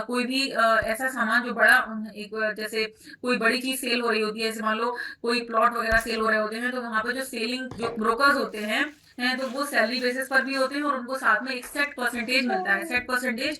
A: कोई भी ऐसा सामान जो बड़ा एक जैसे कोई बड़ी चीज सेल हो रही होती है, जैसे मान लो कोई प्लॉट वगैरह सेल हो रहे होते हैं, तो वहां पे जो सेलिंग जो ब्रोकर्स होते हैं तो वो सैलरी बेसिस पर भी होते हैं, और उनको साथ में एक सेट परसेंटेज मिलता है। सेट परसेंटेज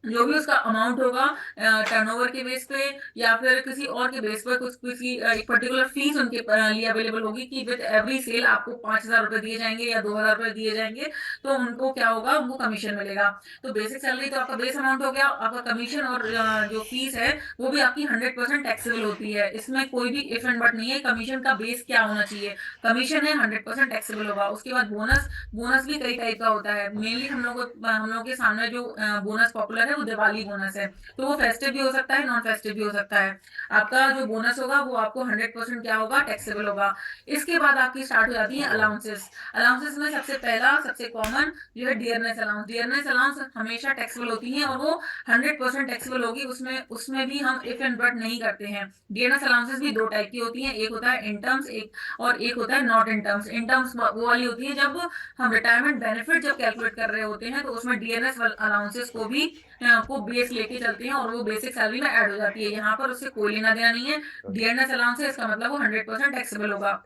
A: जो भी उसका अमाउंट होगा टर्नओवर के बेस पे या फिर किसी और के बेस पर, कुछ किसी एक पर्टिकुलर फीस उनके लिए अवेलेबल होगी कि विद एवरी सेल आपको 5,000 रुपए दिए जाएंगे या 2,000 रुपए दिए जाएंगे, तो उनको क्या होगा, उनको कमीशन मिलेगा। तो बेसिक सैलरी तो आपका बेस अमाउंट हो गया, आपका कमीशन और जो फीस है वो भी आपकी 100% टैक्सेबल होती है। इसमें कोई भी इफ एंड बट नहीं है। कमीशन का बेस क्या होना चाहिए, कमीशन है 100% टैक्सेबल होगा। उसके बाद बोनस। बोनस भी कई टाइप का होता है। मेनली हम लोग के सामने जो बोनस पॉपुलर है वो दिवाली बोनस है, तो वो फेस्टिव भी हो सकता है, नॉन फेस्टिव भी हो सकता है। आपका जो बोनस होगा वो आपको 100% क्या होगा, टैक्सेबल होगा। इसके बाद आपकी स्टार्ट हो जाती है अलाउंसेस। अलाउंसेस में सबसे पहला सबसे कॉमन जो है डियरनेस अलाउंस। डियरनेस अलाउंस हमेशा टैक्सेबल होती है और वो 100% टैक्सेबल होगी, उसमें उसमें भी हम इफ एंड बट नहीं करते हैं। डियरनेस अलाउंसेस भी दो टाइप की होती है, एक होता है इन टर्म्स, एक होता है not in terms. In terms वो वाली होती है जब हम रिटायरमेंट बेनिफिट जब कैलकुलेट कर रहे होते हैं, तो उसमें डीएनएस अलाउंसेस को भी को बेस लेके चलते हैं और वो बेसिक सैलरी में ऐड हो जाती है। यहाँ पर उससे कोई लेना देना नहीं है। डीएनएस अलाउंस है, इसका मतलब वो 100% टैक्सेबल होगा।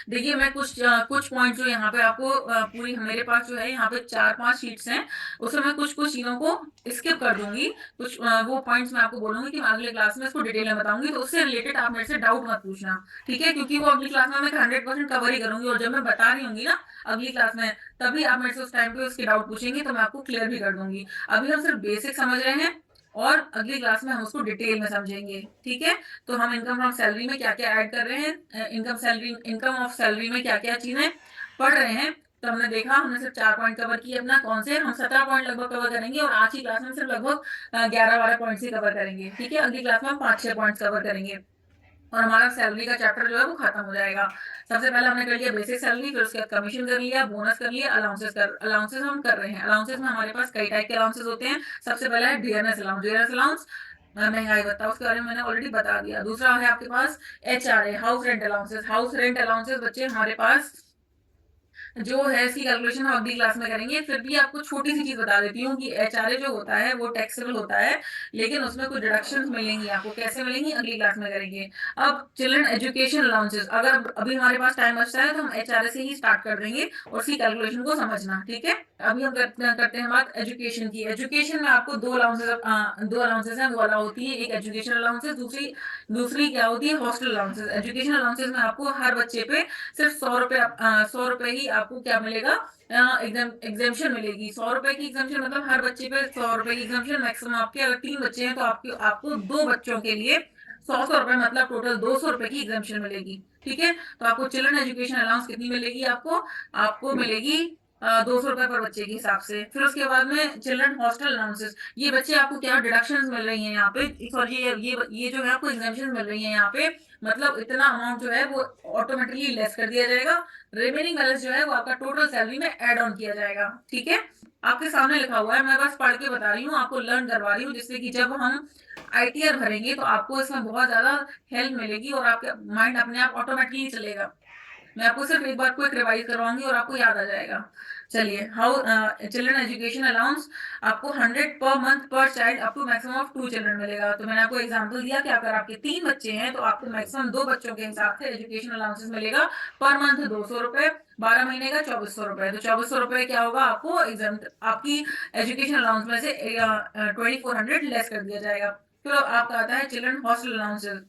A: देखिए मैं कुछ पॉइंट जो यहाँ पे आपको पूरी मेरे पास जो है यहाँ पे 4-5 शीट्स हैं, उसमें मैं कुछ कुछ चीजों को स्किप कर दूंगी। कुछ वो पॉइंट्स मैं आपको बोलूंगी कि मैं अगले क्लास में इसको डिटेल में बताऊंगी, तो उससे रिलेटेड आप मेरे से डाउट मत पूछना, ठीक है, क्योंकि वो अगली क्लास में मैं 100% कवर ही करूंगी, और जब मैं बता रही होंगी ना अगली क्लास में, तभी आप मेरे से उस टाइम पे उसके डाउट पूछेंगे तो मैं आपको क्लियर भी कर दूंगी। अभी हम सिर्फ बेसिक समझ रहे हैं और अगली क्लास में हम उसको डिटेल में समझेंगे, ठीक है। तो हम इनकम फ्रॉम सैलरी में क्या क्या ऐड कर रहे हैं, इनकम ऑफ सैलरी में क्या क्या चीजें पढ़ रहे हैं। तो हमने देखा, हमने सिर्फ 4 पॉइंट कवर किए अपना, कौन से, हम 17 पॉइंट लगभग कवर करेंगे, और आज की क्लास में सिर्फ लगभग 11-12 पॉइंट ही कवर करेंगे, ठीक है। अगली क्लास में हम 5-6 पॉइंट कवर करेंगे और हमारा सैलरी का चैप्टर जो है वो खत्म हो जाएगा। सबसे पहले हमने कर लिया बेसिक सैलरी, फिर उसके बाद कमीशन कर लिया, बोनस कर लिया, अलाउंसेस हम कर रहे हैं। अलाउंसेस में हमारे पास कई टाइप के अलाउंसेस होते हैं। सबसे पहला है डियरनेस अलाउंस। डियरनेस अलाउंस महंगाई भत्ता, उसके बारे में मैंने ऑलरेडी बता दिया। दूसरा है आपके पास HRA, house rent allowances. House rent allowances बच्चे हमारे पास जो है इसकी कैलकुलेशन हम अगली क्लास में करेंगे। फिर भी आपको छोटी सी चीज बता देती हूँ कि HRA जो होता है वो टैक्सेबल होता है, लेकिन उसमें कुछ डिडक्शंस मिलेंगी आपको, कैसे मिलेंगी अगली क्लास में करेंगे। अब चिल्ड्रन एजुकेशन अलाउंसेस, अगर अभी हमारे पास टाइम बचता है तो हम HRA से ही स्टार्ट कर देंगे और उसकी कैलकुलेशन को समझना, ठीक है। अभी हम करते हैं बात एजुकेशन की। एजुकेशन में आपको दो अलाउंसेस हैं, वो अलाउ होती है, एक एजुकेशन अलाउंसेस, दूसरी दूसरी क्या होती है, हॉस्टल अलाउंसेस। एजुकेशन अलाउंसेस में आपको हर बच्चे पे सिर्फ 100 रुपए ही आपको क्या मिलेगा, एग्जामेशन मिलेगी। 100 रुपए की एग्जामेशन मतलब हर बच्चे पे 100 रुपए की एग्जामेशन। मैक्सिमम आपके अगर 3 बच्चे हैं तो आपको 2 बच्चों के लिए 100 रुपए मतलब टोटल 200 रुपए की एग्जामेशन मिलेगी, ठीक है। तो आपको चिल्ड्रन एजुकेशन अलाउंस कितनी मिलेगी, आपको आपको मिलेगी ₹200 पर बच्चे के हिसाब से। फिर उसके बाद में चिल्ड्रन हॉस्टल अलाउंसेस, ये बच्चे आपको क्या डिडक्शंस मिल रही हैं यहाँ पे, सॉरी ये जो है आपको एग्जम्पशन मिल रही है यहाँ पे, मतलब इतना अमाउंट जो है वो ऑटोमेटिकली लेस कर दिया जाएगा, रिमेनिंग बैलेंस जो है वो आपका टोटल सैलरी में ऐड ऑन किया जाएगा। ठीक है, आपके सामने लिखा हुआ है, मैं बस पढ़ के बता रही हूँ, आपको लर्न करवा रही हूँ, जिससे कि जब हम आईटीआर भरेंगे तो आपको इसमें बहुत ज्यादा हेल्प मिलेगी और आपका माइंड अपने आप ऑटोमेटिकली चलेगा। मैं आपको सिर्फ एक बार क्विक रिवाइज करवाऊंगी और आपको याद आ जाएगा। चलिए, हाउ चिल्ड्रन एजुकेशन अलाउंस आपको 100 पर मंथ पर child up to maximum of 2 children मिलेगा। तो मैंने आपको एग्जांपल दिया कि अगर आपके 3 बच्चे हैं तो आपको मैक्सिमम 2 बच्चों के हिसाब से एजुकेशन अलाउंसेस मिलेगा पर मंथ ₹200, 12 महीने का ₹2400। तो ₹2400 क्या होगा, आपको एग्जाम आपकी एजुकेशन अलाउंस में से 2400 लेस कर दिया जाएगा। फिर आपका आता है चिल्ड्रन हॉस्टल अलाउंसेस,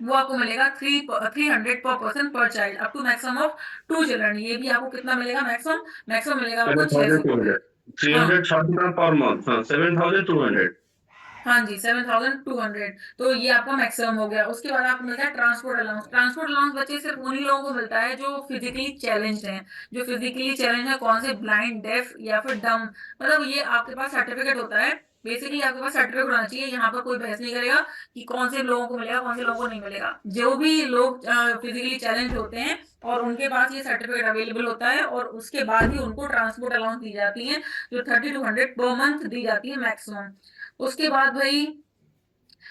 A: वो आपको मिलेगा 300 पर पर्सन पर child up to maximum of 2 children. ये भी आपको कितना मिलेगा, मैक्सिमम मिलेगा आपको 600।
B: 340 per month, 7,200।
A: हाँ जी, 7,200। तो ये आपका मैक्सिमम हो गया। उसके बाद आपको मिलता है ट्रांसपोर्ट अलाउंस। ट्रांसपोर्ट अलाउंस बच्चे सिर्फ उन्हीं लोगों को मिलता है जो फिजिकली चैलेंज हैं। जो फिजिकली चैलेंज है, कौन से, ब्लाइंड, डेफ या फिर डम, मतलब ये आपके पास सर्टिफिकेट होता है। बेसिकली आपके पास सर्टिफिकेट होना चाहिए। यहाँ पर कोई बहस नहीं करेगा कि कौन से लोगों को मिलेगा, कौन से लोगों को नहीं मिलेगा। जो भी लोग फिजिकली चैलेंज होते हैं और उनके पास ये सर्टिफिकेट अवेलेबल होता है, और उसके बाद ही उनको ट्रांसपोर्ट अलाउंस दी जाती है, जो 3200 पर मंथ दी जाती है मैक्सिमम। उसके बाद भाई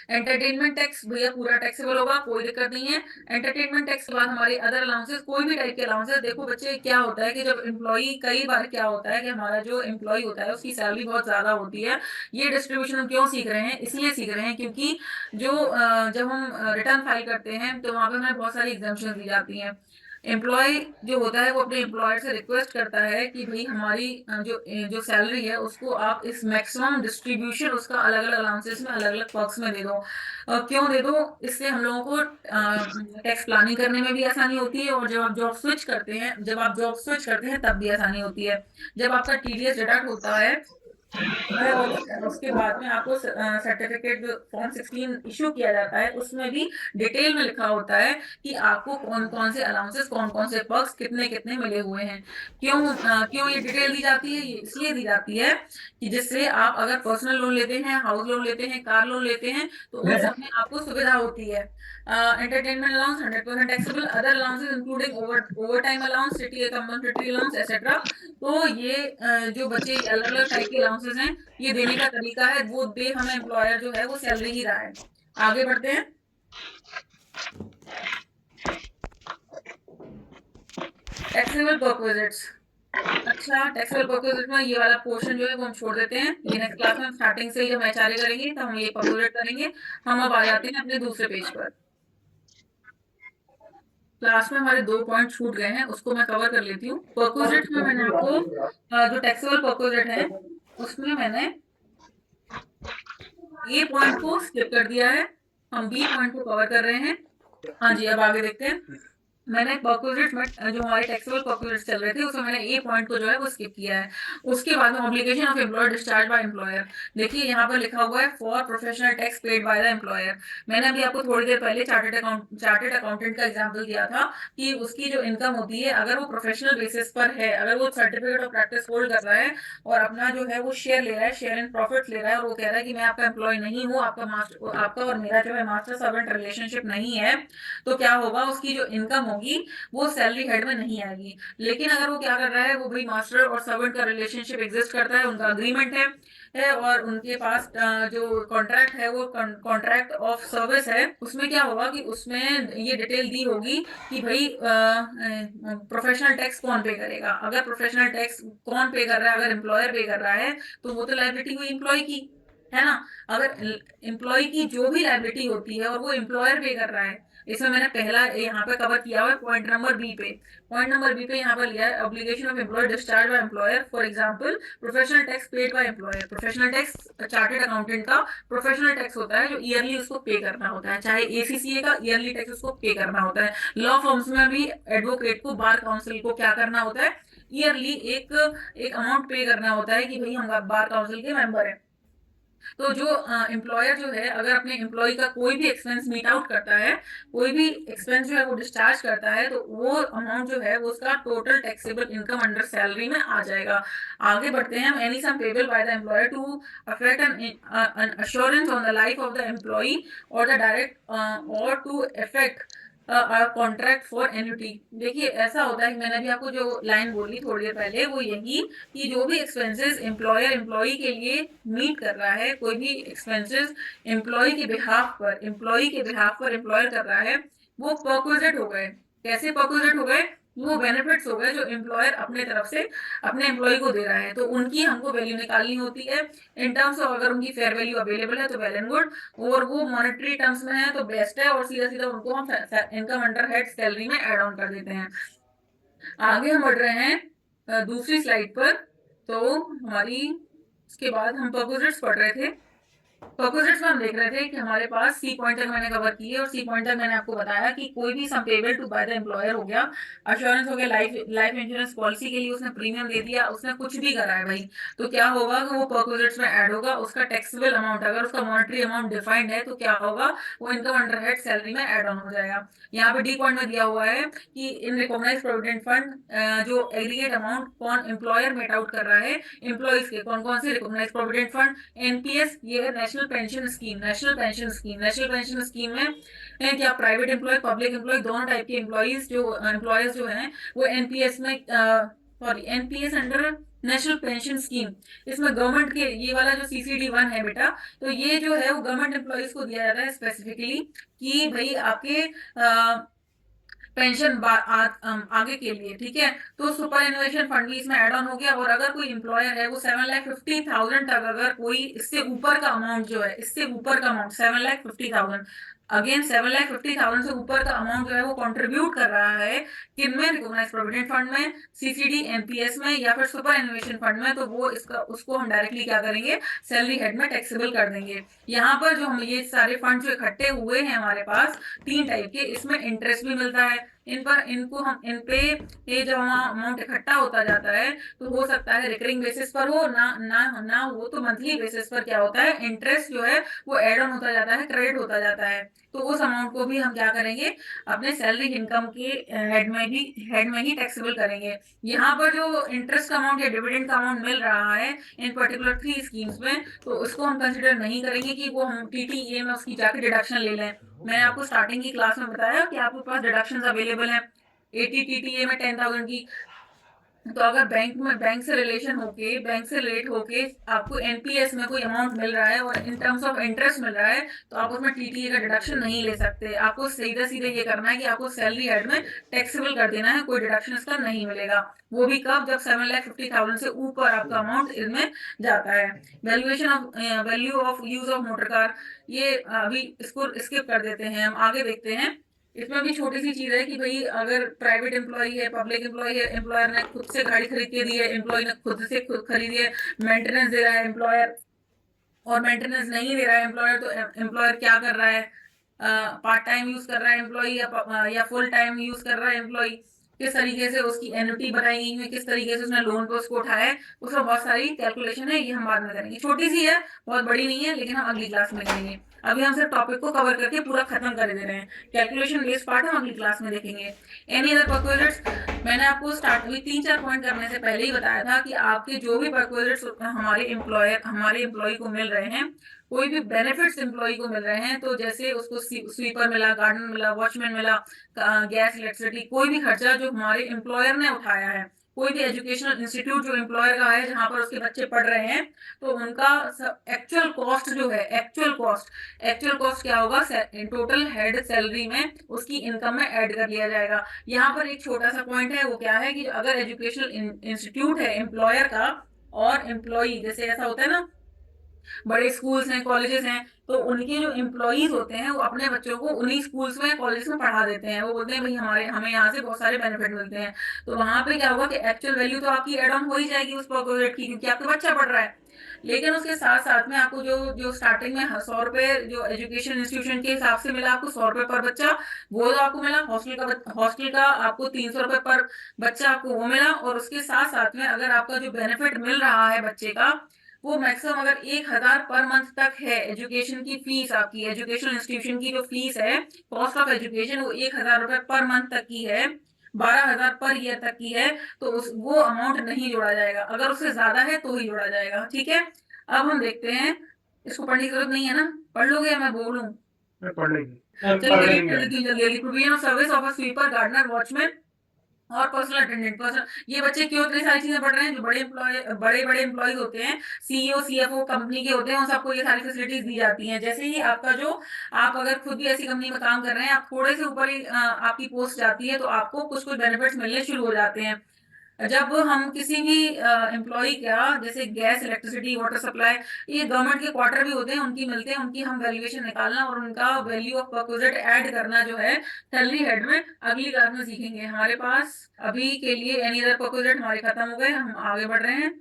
A: एंटरटेनमेंट टैक्स, भैया पूरा टैक्सेबल होगा, कोई दिक्कत नहीं है। एंटरटेनमेंट टैक्स के बाद हमारे अदर अलाउंसेस, कोई भी टाइप के अलाउंसेस। देखो बच्चे, क्या होता है कि जब एम्प्लॉई, कई बार क्या होता है कि हमारा जो एम्प्लॉई होता है उसकी सैलरी बहुत ज्यादा होती है। ये डिस्ट्रीब्यूशन हम क्यों सीख रहे हैं, इसलिए सीख रहे हैं क्योंकि जो जब हम रिटर्न फाइल करते हैं तो वहां पे हमें बहुत सारी एग्जाम्पशन दी जाती हैं। एम्प्लॉय जो होता है वो अपने एम्प्लॉयर से रिक्वेस्ट करता है कि भाई हमारी जो सैलरी है उसको आप इस मैक्सिमम डिस्ट्रीब्यूशन उसका अलग अलग अलाउंसेस में, अलग अलग पॉक्स में दे दो। क्यों दे दो, इससे हम लोगों को टैक्स प्लानिंग करने में भी आसानी होती है, और जब आप जॉब स्विच करते हैं तब भी आसानी होती है। जब आपका टीडीएस डिडक्ट होता है और उसके बाद में आपको सर्टिफिकेट जो फॉर्म 16 इशू किया जाता है उसमें भी डिटेल में लिखा होता है कि आपको कौन कौन से अलाउंसेस, कौन कौन से पर्क्स कितने कितने मिले हुए हैं। क्यों ये डिटेल दी जाती है, ये इसलिए दी जाती है कि जिससे आप अगर पर्सनल लोन लेते हैं, हाउस लोन लेते हैं, कार लोन लेते हैं, तो उन सब में आपको सुविधा होती है। Entertainment allowance 100% taxable, other allowances including over time allowance, city compensatory allowance etcetera. तो ये जो बच्चे अलग अलग टाइप के अलाउंसेस हैं, ये देने का तरीका है, वो दे हमें एम्प्लॉयर जो है वो सैलरी ही रहा है। आगे बढ़ते हैं। Taxable perquisites. अच्छा, टैक्सेबल परक्विजिट में ये वाला पोर्शन जो है वो हम छोड़ देते हैं। ये नेक्स्ट क्लास में स्टार्टिंग से ही जब एचआरए करेंगे तो हम ये परक्विजिट करेंगे। हम अब आ जाते हैं अपने दूसरे पेज पर। क्लास में हमारे 2 पॉइंट छूट गए हैं, उसको मैं कवर कर लेती हूँ। परक्विजिट में मैंने आपको जो टैक्सेबल परक्विजिट है उसमें मैंने ए पॉइंट को स्किप कर दिया है, हम बी पॉइंट को कवर कर रहे हैं। हाँ जी, अब आगे देखते हैं। मैंने परक्विजिट में जो हमारे टैक्सेबल परक्विजिट चल रहे थे उसमें मैंने ए पॉइंट को जो है वो स्किप किया है। उसके बाद में obligation of employer discharge by employer. देखिए यहाँ पर लिखा हुआ है for professional tax paid by the employer. मैंने अभी आपको थोड़ी देर पहले चार्टेड अकाउंटेंट का एग्जाम्पल दिया था कि उसकी जो इनकम होती है, अगर वो प्रोफेशनल बेसिस पर है, अगर वो सर्टिफिकेट ऑफ प्रैक्टिस होल्ड कर रहा है और अपना जो है वो शेयर ले रहा है, शेयर इन प्रॉफिट ले रहा है, और वो कह रहा है कि मैं आपका एम्प्लॉय नहीं हूँ, आपका और मेरा जो है मास्टर सर्वेंट रिलेशनशिप नहीं है, तो क्या होगा, उसकी जो इनकम होगी वो सैलरी हेड में नहीं आएगी। लेकिन अगर वो क्या कर रहा है, वो भाई मास्टर और सर्वेंट का रिलेशनशिप एग्जिस्ट करता है, उनका अग्रीमेंट है और उनके पास जो कॉन्ट्रैक्ट है वो कॉन्ट्रैक्ट ऑफ सर्विस है, उसमें क्या होगा कि उसमें ये डिटेल दी होगी कि भाई प्रोफेशनल टैक्स कौन पे करेगा। अगर प्रोफेशनल टैक्स कौन पे कर रहा है, अगर एम्प्लॉयर पे कर रहा है तो वो तो लायबिलिटी हुई एम्प्लॉय की, है ना। अगर एम्प्लॉय की जो भी लायबिलिटी होती है और वो एम्प्लॉयर पे कर रहा है, इसमें मैंने पहला यहाँ पे कवर किया हुआ है पॉइंट नंबर बी पे। पॉइंट नंबर बी पे यहाँ पर लिया है obligation of employer discharge by employer, for example professional tax paid by employer. Professional tax chartered accountant का प्रोफेशनल टैक्स होता है जो ईयरली उसको पे करना होता है, चाहे एसीसीए का ईयरली टैक्स उसको पे करना होता है। लॉ फर्म्स में भी एडवोकेट को, बार काउंसिल को क्या करना होता है, ईयरली एक अमाउंट पे करना होता है कि भाई हम बार काउंसिल के मेंबर हैं। तो जो एम्प्लॉयर जो है अगर अपने एम्प्लॉय का कोई भी एक्सपेंस मीट आउट करता है, कोई भी एक्सपेंस जो है वो डिस्चार्ज करता है, तो वो अमाउंट जो है वो उसका total taxable income under salary में आ जाएगा। आगे बढ़ते हैं हम। Any sum payable by the employer to effect an assurance on the life of the employee और द डायरेक्ट और to effect contract for annuity. देखिए ऐसा होता है कि मैंने अभी आपको जो लाइन बोली थोड़ी देर पहले वो यही कि जो भी एक्सपेंसेस एम्प्लॉयर एम्प्लॉई के लिए मीट कर रहा है, कोई भी एक्सपेंसेस एम्प्लॉय के बिहाफ पर एम्प्लॉयर कर रहा है, वो परक्विजिट हो गए। कैसे परक्विजिट हो गए? वो बेनिफिट्स हो गए जो एम्प्लॉयर अपने तरफ से अपने एम्प्लॉय को दे रहा है, तो उनकी हमको वैल्यू निकालनी होती है इन टर्म्स ऑफ। अगर उनकी फेयर वैल्यू अवेलेबल है तो वेल एंड गुड, और वो मॉनेटरी टर्म्स में है तो बेस्ट है, और सीधा सीधा उनको हम इनकम अंडर हेड सैलरी में ऐड ऑन कर देते हैं। आगे हम बढ़ रहे हैं दूसरी स्लाइड पर। तो हमारी इसके बाद हम परक्विजिट्स पढ़ रहे थे। परक्विजिट्स में हम देख रहे थे कि हमारे पास सी पॉइंट तक मैंने कवर की है, और सी पॉइंट तक मैंने आपको बताया कि कोई भी sum payable to by the employer हो गया, अश्योरेंस हो गया, लाइफ इंश्योरेंस पॉलिसी के लिए उसने प्रीमियम दे दिया, उसने कुछ भी करा है भाई, तो क्या होगा कि वो परक्विजिट्स में ऐड होगा। उसका टैक्सेबल अमाउंट अगर उसका मॉनेटरी अमाउंट डिफाइंड है तो क्या होगा, वो इनकम अंडर हेड सैलरी में ऐड ऑन हो जाएगा। यहाँ पे डी पॉइंट में दिया हुआ है कि इन रिकॉग्नाइज प्रोविडेंट फंड जो एग्रीगेट अमाउंट कौन एम्प्लॉयर मेट आउट कर रहा है एम्प्लॉइज के, कौन कौन से रिकॉग्नाइज प्रोविडेंट फंड, एनपीएस, ये है national pension scheme. National pension scheme में है क्या प्राइवेट एम्प्लॉय पब्लिक एम्प्लॉय दोनों टाइप के एम्प्लॉयज जो हैं वो एनपीएस में sorry NPS under national pension scheme, इसमें गवर्नमेंट के ये वाला जो CCD1 है बेटा, तो ये जो है वो गवर्नमेंट एम्प्लॉयज को दिया जाता है स्पेसिफिकली कि भाई आपके पेंशन आगे के लिए, ठीक है। तो सुपर एनुएशन फंड भी इसमें ऐड ऑन हो गया। और अगर कोई एम्प्लॉयर है वो 7,50,000 तक, अगर कोई इससे ऊपर का अमाउंट जो है, इससे ऊपर का अमाउंट 7,50,000, अगेन 7,50,000 से ऊपर का अमाउंट जो है वो कंट्रीब्यूट कर रहा है किन में, रिकॉग्नाइज प्रोविडेंट फंड में, CCD एनपीएस में या फिर सुपर एनुएशन फंड में, तो वो इसका उसको हम डायरेक्टली क्या करेंगे, सैलरी हेड में टैक्सेबल कर देंगे। यहाँ पर जो हम ये सारे फंड जो इकट्ठे हुए हैं हमारे पास 3 टाइप के, इसमें इंटरेस्ट भी मिलता है इन पर, इनको हम इन पे ये जब अमाउंट इकट्ठा होता जाता है तो हो सकता है रिकरिंग बेसिस पर हो, ना हो तो मंथली बेसिस पर क्या होता है, इंटरेस्ट जो है वो एड ऑन होता जाता है, क्रेडिट होता जाता है। तो उस अमाउंट को भी हम क्या करेंगे, अपने सैलरी इनकम के हेड में ही टैक्सेबल करेंगे। यहाँ पर जो इंटरेस्ट का अमाउंट या डिविडेंड का अमाउंट मिल रहा है इन पर्टिकुलर 3 स्कीम्स में, तो उसको हम कंसिडर नहीं करेंगे कि वो हम TTE में उसकी जाके डिडक्शन ले लें। मैंने आपको स्टार्टिंग की क्लास में बताया कि आपके पास डिडक्शंस अवेलेबल हैं 80 TTA में 10,000 की। तो अगर बैंक से रिलेट होके आपको एनपीएस में कोई अमाउंट मिल रहा है और इन टर्म्स ऑफ इंटरेस्ट मिल रहा है, तो आप उसमें टीटीए का डिडक्शन नहीं ले सकते। आपको सीधे सीधे ये करना है कि आपको सैलरी हेड में टैक्सेबल कर देना है, कोई डिडक्शन इसका नहीं मिलेगा। वो भी कब, जब 7,50,000 से ऊपर आपका अमाउंट इसमें जाता है। Value of use of motor car, ये अभी इसको स्किप कर देते हैं, हम आगे देखते हैं। इसमें भी छोटी सी चीज है कि भाई अगर प्राइवेट एम्प्लॉय है, पब्लिक एम्प्लॉय है, एम्प्लॉयर ने खुद से गाड़ी खरीद के दी है, एम्प्लॉय ने खुद से खरीदी है, मेंटेनेंस दे रहा है एम्प्लॉयर, और मेंटेनेंस नहीं दे रहा है एम्प्लॉयर, तो एम्प्लॉयर क्या कर रहा है, पार्ट टाइम यूज कर रहा है एम्प्लॉय या फुल टाइम यूज कर रहा है एम्प्लॉय, किस तरीके से उसकी एन्युटी बनाई गई है, किस तरीके से उसने लोन पे उसको उठाया है, उसमें बहुत सारी कैलकुलेशन है, ये हम बाद में करेंगे। छोटी सी है, बहुत बड़ी नहीं है, लेकिन हम अगली क्लास में करेंगे। अभी हम सिर्फ टॉपिक को कवर करके पूरा खत्म कर दे रहे हैं, कैलकुलेशन बेस्ड पार्ट हम अगली क्लास में देखेंगे। एनी अदर परक्विजिट्स, मैंने आपको स्टार्ट में 3-4 पॉइंट करने से पहले ही बताया था कि आपके जो भी परक्विजिट्स हमारे एम्प्लॉय को मिल रहे हैं, कोई भी बेनिफिट्स एम्प्लॉय को मिल रहे हैं, तो जैसे उसको स्वीपर मिला, गार्डन मिला, वॉचमैन मिला, गैस इलेक्ट्रिसिटी, कोई भी खर्चा जो हमारे एम्प्लॉयर ने उठाया है, कोई भी एजुकेशनल इंस्टीट्यूट जो एम्प्लॉयर का है जहां पर उसके बच्चे पढ़ रहे हैं, तो उनका एक्चुअल कॉस्ट जो है, एक्चुअल कॉस्ट क्या होगा, टोटल हेड सैलरी में उसकी इनकम में ऐड कर लिया जाएगा। यहाँ पर एक छोटा सा पॉइंट है, वो क्या है कि अगर एजुकेशनल इंस्टीट्यूट है एम्प्लॉयर का और एम्प्लॉई, जैसे ऐसा होता है ना, बड़े स्कूल्स हैं, कॉलेजेस हैं, तो उनके जो एम्प्लॉईज होते हैं वो अपने बच्चों को उन्हीं स्कूल्स में, कॉलेज में पढ़ा देते हैं। वो बोलते हैं भाई हमें यहाँ से बहुत सारे बेनिफिट मिलते हैं। तो वहां पे क्या होगा कि एक्चुअल वैल्यू तो आपकी एड ऑन हो ही जाएगी उस प्रोजेक्ट की, क्योंकि आपका बच्चा पढ़ रहा है। लेकिन उसके साथ साथ में आपको जो जो स्टार्टिंग में 100 रुपए जो एजुकेशन इंस्टीट्यूशन के हिसाब से मिला, आपको 100 रुपए पर बच्चा, वो तो आपको मिला। हॉस्टल का आपको 300 रुपए पर बच्चा आपको वो मिला। और उसके साथ साथ में अगर आपका जो बेनिफिट मिल रहा है बच्चे का, वो मैक्सिमम अगर 1000 पर मंथ तक है एजुकेशन की फीस, आपकी एजुकेशनल इंस्टीट्यूशन की जो फीस है, कॉस्ट ऑफ एजुकेशन, वो 1000 रुपए पर मंथ तक की है, 12,000 पर ईयर तक की है, तो वो अमाउंट नहीं जोड़ा जाएगा। अगर उससे ज्यादा है तो ही जोड़ा जाएगा। ठीक है, अब हम देखते हैं, इसको पढ़ने की जरूरत नहीं है ना, पढ़ लोगे या मैं बोलूं?
B: पढ़ लेंगे।
A: चलिए जल्दी provision of service of a sweeper, gardener, watchman और पर्सनल अटेंडेंट। पर्सनल, ये बच्चे क्यों इतनी सारी चीजें पढ़ रहे हैं? जो बड़े एम्प्लॉय होते हैं, सीईओ सीएफओ कंपनी के होते हैं, उन सबको ये सारी फैसिलिटीज दी जाती हैं। जैसे ही आपका जो, आप अगर खुद भी ऐसी कंपनी में काम कर रहे हैं, आप थोड़े से ऊपर ही आपकी पोस्ट जाती है, तो आपको कुछ कुछ बेनिफिट्स मिलने शुरू हो जाते हैं। जब हम किसी भी एम्प्लॉय का, जैसे गैस, इलेक्ट्रिसिटी, वाटर सप्लाई, ये गवर्नमेंट के क्वार्टर भी होते हैं, उनकी मिलते हैं, उनकी हम वैल्यूएशन निकालना और उनका वैल्यू ऑफ परक्विजिट ऐड करना जो है सैलरी हेड में, अगली क्लास में सीखेंगे। हमारे पास अभी के लिए एनी अदर परक्विजिट हमारे खत्म हो गए, हम आगे बढ़ रहे हैं।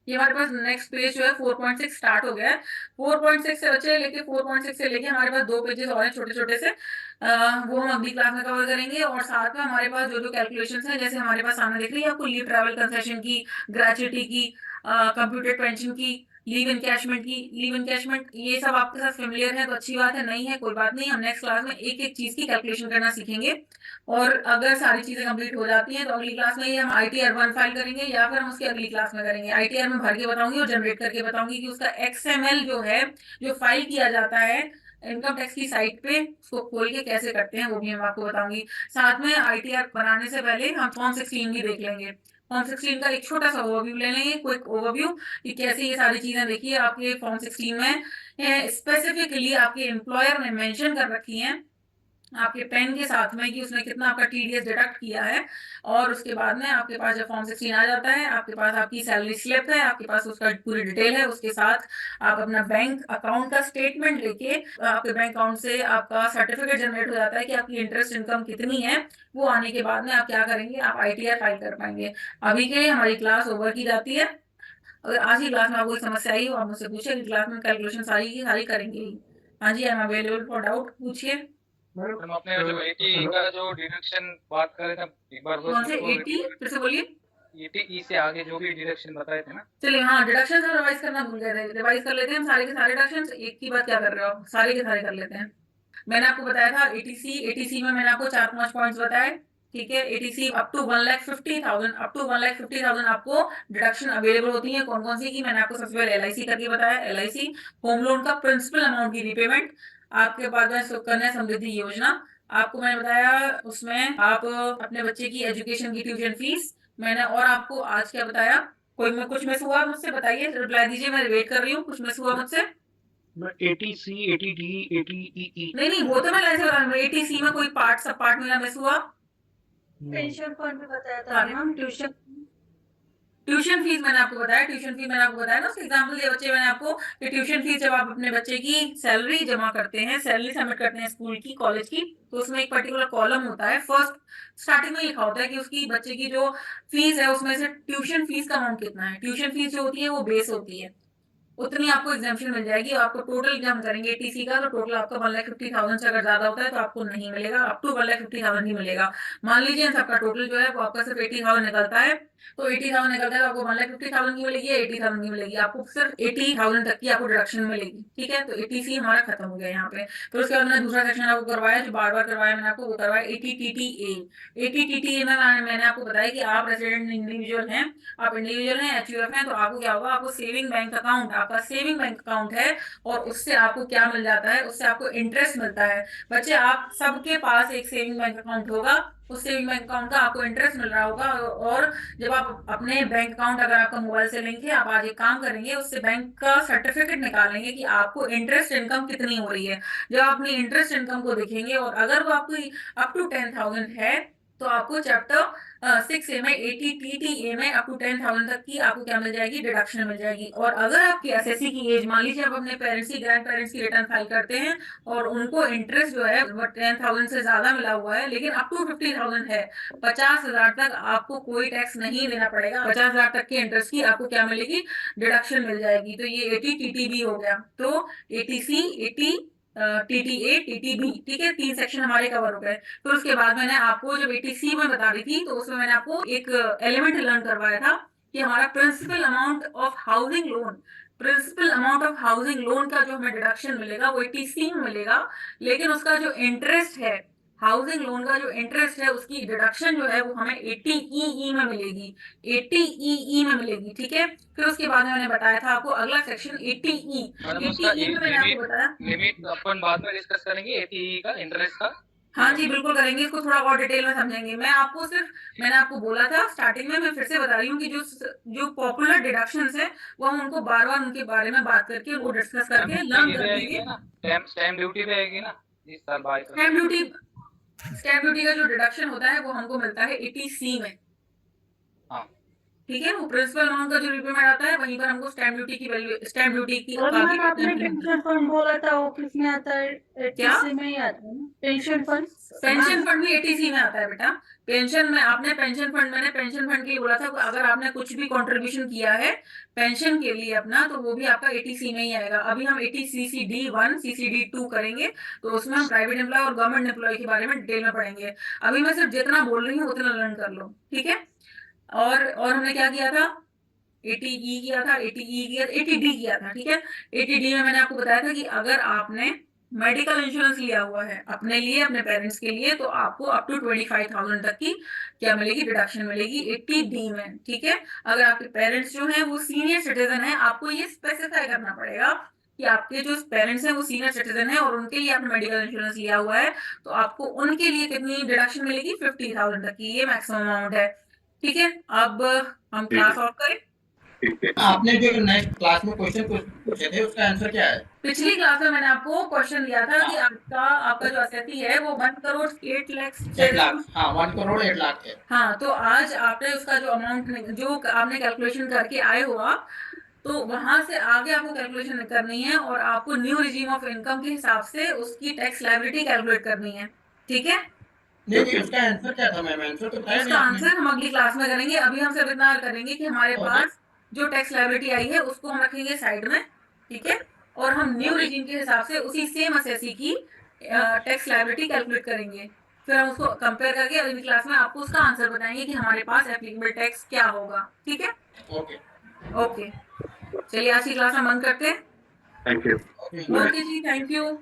A: ये हमारे पास नेक्स्ट पेज जो है 4.6 स्टार्ट हो गया है। 4.6 से बच्चे लेके 4.6 से लेके हमारे पास 2 पेजेस और हैं छोटे छोटे से, वो हम अगली क्लास में कवर करेंगे। और साथ में हमारे पास जो जो कैलकुलेशंस हैं, जैसे हमारे पास सामने दिख रही है आपको, लीव ट्रैवल कंसेशन की, ग्रेच्युटी की, कंप्यूटेड पेंशन की, लीव इनकैशमेंट की। लीव इनकैशमेंट ये सब आपके साथ फेमिलियर है तो अच्छी बात है, नहीं है कोई बात नहीं, हम नेक्स्ट क्लास में एक एक चीज की कैलकुलेशन करना सीखेंगे। और अगर सारी चीजें कंप्लीट हो जाती हैं तो अगली क्लास में ये हम ITR1 फाइल करेंगे, या फिर हम उसकी अगली क्लास में करेंगे। ITR में भर के बताऊंगी और जनरेट करके बताऊंगी कि उसका XML जो है, जो फाइल किया जाता है इनकम टैक्स की साइट पे, उसको खोल के कैसे करते हैं वो भी हम आपको बताऊंगी। साथ में ITR बनाने से पहले हम फॉर्म 16 भी देख लेंगे। फॉर्म 16 का एक छोटा सा ओवरव्यू ले लेंगे, क्विक ओवरव्यू, कि कैसे ये सारी चीजें देखिए आपके फॉर्म 16 में स्पेसिफिकली आपके एम्प्लॉयर ने मेंशन कर रखी हैं आपके पेन के साथ में, कि उसने कितना आपका TDS डिडक्ट किया है। और उसके बाद में आपके पास जब फॉर्म 16 आ जाता है, आपके पास आपकी सैलरी स्लिप है, आपके पास उसका पूरी डिटेल है, उसके साथ आप अपना बैंक अकाउंट का स्टेटमेंट लेके, आपके बैंक अकाउंट से आपका सर्टिफिकेट जनरेट हो जाता है कि आपकी इंटरेस्ट इनकम कितनी है। वो आने के बाद में आप क्या करेंगे, आप ITR फाइल कर पाएंगे। अभी के लिए हमारी क्लास ओवर की जाती है। अगर आज की क्लास में आपको कोई समस्या आई हो, आप मुझसे पूछिए, अगली क्लास में कैलकुलेशन सारी की सारी करेंगे ही। हाँ जी, I am available for doubt, पूछिए।
D: मैडम अपने जो 80 का जो डिडक्शन बात कर रहे थे, एक बार
A: कौन से 80? फिर से बोलिए।
D: 80 से आगे जो भी डिडक्शन बताए थे ना।
A: चलिए, हाँ, डिडक्शन हम रिवाइज करना भूल गए थे, रिवाइज कर लेते हैं हम सारे के सारे डिडक्शन। एक की बात क्या कर रहे हो आप, सारे के सारे कर लेते हैं। मैंने आपको बताया था ATC में मैंने आपको 4-5 पॉइंट्स बताए। ठीक है, ATC up to 1,50,000, up to 1,50,000 आपको डिडक्शन अवेलेबल होती है। कौन कौन सी की, मैंने आपको सबसे पहले LIC करके बताया। LIC, होम लोन का प्रिंसिपल अमाउंट की रीपेमेंट, आपके पास में सुकन्या समृद्धि योजना, आपको मैंने बताया उसमें आप अपने बच्चे की एजुकेशन की ट्यूशन फीस। मैंने और आपको आज क्या बताया, कोई में कुछ मिस हुआ मुझसे बताइए, रिप्लाई दीजिए, मैं वेट कर रही हूँ, कुछ मिस हुआ मुझसे?
B: 80C, 80D, 80EE।
A: नहीं, वो तो मैं ऐसे बता रही हूँ, ATC में कोई पार्ट, सब पार्ट मेरा मिस हुआ?
C: पेंशन फंड भी बताया था मैम,
A: ट्यूशन फीस मैंने आपको बताया, ट्यूशन फीस मैंने आपको बताया ना, उसके एग्जाम्पल दिए बच्चे मैंने आपको, कि ट्यूशन फीस जब आप अपने बच्चे की सैलरी जमा करते हैं, सैलरी सबमिट करते हैं स्कूल की, कॉलेज की, तो उसमें एक पर्टिकुलर कॉलम होता है, फर्स्ट स्टार्टिंग में लिखा होता है कि उसकी बच्चे की जो फीस है उसमें से ट्यूशन फीस का अमाउंट कितना है। ट्यूशन फीस जो होती है वो बेस होती है, उतनी आपको एग्जाम्पशन मिल जाएगी। आपको टोटल जब हम करेंगे ATC का, तो टोटल आपका 1,50,000 से अगर ज्यादा होता है तो आपको नहीं मिलेगा, अप टू 1,50,000 ही मिलेगा। मान लीजिए सबका टोटल जो है वो आपका सिर्फ 80,000 निकलता है, तो 80,000 निकलता है तो आपको 1,50,000 की मिलेगी, 80,000 की मिलेगी, आपको सिर्फ 80,000 तक की आपको डिडक्शन मिलेगी। ठीक है, तो ATC हमारा खत्म हो गया यहाँ पे। फिर उसके बाद मैंने दूसरा सेक्शन आपको करवाया, जो बार बार करवाया मैंने आपको, वो करवाया ATTTA। ATTTA में मैंने आपको बताया कि आप रेजिडेंट इंडिविजुअल हैं, आप इंडिविजुअल हैं, HUF हैं, तो आपको क्या होगा, आपको सेविंग बैंक अकाउंट, आपका सेविंग बैंक अकाउंट है, और उससे आपको क्या मिल जाता है, उससे आपको इंटरेस्ट मिलता है। बच्चे, आप सबके पास एक सेविंग बैंक अकाउंट होगा, उस सेविंग बैंक अकाउंट का आपको इंटरेस्ट मिल रहा होगा। और जब आप अपने बैंक अकाउंट, अगर आपका मोबाइल से लिंक है, आप आज एक काम करेंगे, उससे बैंक का सर्टिफिकेट निकालेंगे कि आपको इंटरेस्ट इनकम कितनी हो रही है। जब आप अपनी इंटरेस्ट इनकम को देखेंगे, और अगर वो आपकी अप टू 10,000 है, तो आपको चैप्टर 6A में, ATTTA में अप टू 10,000 तक की आपको क्या मिल जाएगी, डिडक्शन मिल जाएगी। और अगर आपकी SSC की एज, मान लीजिए आप अपने पेरेंट्स की, ग्रैंड पेरेंट्स की रिटर्न फाइल करते हैं और उनको इंटरेस्ट जो है 10,000 से ज्यादा मिला हुआ है, लेकिन अप टू 50,000 है, 50,000 तक आपको कोई टैक्स नहीं देना पड़ेगा। 50,000 तक के इंटरेस्ट की आपको क्या मिलेगी, डिडक्शन मिल जाएगी। तो ये ATTTB हो गया। तो ATC, TTA, TTB, ठीक है, 3 सेक्शन हमारे कवर हो गए। फिर उसके बाद मैंने आपको जब ATC में बता रही थी, तो उसमें मैंने आपको एक एलिमेंट लर्न करवाया था कि हमारा principal amount of housing loan, principal amount of housing loan का जो हमें डिडक्शन मिलेगा वो 80C में मिलेगा, लेकिन उसका जो इंटरेस्ट है, हाउसिंग लोन का जो इंटरेस्ट है उसकी डिडक्शन जो है वो हमें 80EE में मिलेगी, 80EE में मिलेगी, ठीक है। फिर उसके बाद में मैंने बताया था आपको अगला सेक्शन 80E,
D: मैडम उसका
A: 80E में मैंने आपको बताया,
D: लिमिट अपन बाद में डिस्कस करेंगे 80E का इंटरेस्ट का।
A: हाँ जी बिल्कुल करेंगे, इसको थोड़ा और डिटेल में समझेंगे। मैंने आपको बोला था स्टार्टिंग में, मैं फिर से बता रही हूँ कि जो पॉपुलर डिडक्शंस है वो हम उनको बार बार उनके बारे में बात करके उनको डिस्कस करके लर्न कर लेंगे
D: ना, स्टैम्प ड्यूटी रहेगी ना इस साल 22।
A: स्टैम्प ड्यूटी का जो डिडक्शन होता है वो हमको मिलता है 80C में,
D: हाँ
A: ठीक है। वो प्रिंसिपल अमाउंट का जो रिपेमेंट आता है वहीं पर हमको स्टैम्प ड्यूटी की वैल्यू, स्टैम्प ड्यूटी की
C: और मैम आपने पेंशन फंड बोला था वो किसमें आता है?
A: क्या?
C: 80C में ही आता है ना पेंशन फंड?
A: पेंशन फंड भी 80C में आता है बेटा। पेंशन में आपने मैंने पेंशन फंड के लिए बोला था कि अगर आपने कुछ भी कंट्रीब्यूशन किया है पेंशन के लिए अपना, तो वो भी आपका 80C में ही आएगा। अभी हम 80CCD1 CCD2 करेंगे, तो उसमें हम प्राइवेट एम्प्लॉय और गवर्नमेंट एम्प्लॉय के बारे में डिटेल में पढ़ेंगे। अभी मैं सिर्फ जितना बोल रही हूँ उतना लर्न कर लो, ठीक है। और हमने क्या किया था, 80E किया था, 80D किया था, ठीक है। 80D में मैंने आपको बताया था कि अगर आपने मेडिकल इंश्योरेंस लिया हुआ है अपने लिए, अपने पेरेंट्स के लिए, तो आपको अप टू 25,000 तक की क्या मिलेगी, डिडक्शन मिलेगी 80D में, ठीक है। अगर आपके पेरेंट्स जो हैं वो सीनियर सिटीजन है, आपको ये स्पेसिफाई करना पड़ेगा कि आपके जो पेरेंट्स हैं वो सीनियर सिटीजन है और उनके लिए आपने मेडिकल इंश्योरेंस लिया हुआ है, तो आपको उनके लिए कितनी डिडक्शन मिलेगी, 50,000 तक की, ये मैक्सिमम अमाउंट है, ठीक है। अब हम क्लास ऑफ करें।
E: आपने जो नेक्स्ट क्लास में क्वेश्चन पूछे थे उसका आंसर क्या है?
A: पिछली क्लास में मैंने आपको क्वेश्चन दिया था कि आपका जो असेटी है वो 1 करोड़ 8 लाख
E: 8 लाख, हाँ 1 करोड़ 8 लाख है।
A: हाँ, तो आज आपने उसका जो अमाउंट जो आपने कैलकुलेशन करके आए हो आप, तो वहां से आगे आपको कैलकुलेशन करनी है और आपको न्यू रिजीम ऑफ इनकम के हिसाब से उसकी टैक्स लायबिलिटी कैलकुलेट करनी है, ठीक है।
E: नहीं उसका आंसर क्या था मैम? आंसर तो बताया
A: उसका आंसर हम अगली क्लास में करेंगे। अभी हम सिर्फ इतना करेंगे कि हमारे पास जो टैक्स लायबिलिटी आई है उसको हम रखेंगे साइड में, ठीक है। और हम न्यू रिजीम के हिसाब से उसी सेम असेसी की टैक्स लायबिलिटी कैलकुलेट करेंगे, फिर हम उसको कंपेयर करके अगली क्लास में आपको उसका आंसर बताएंगे कि हमारे पास एप्लीकेबल टैक्स क्या होगा, ठीक है। ओके, चलिए आज की क्लास हम बंद करते हैं।
B: Thank you.
A: ओके जी, थैंक यू।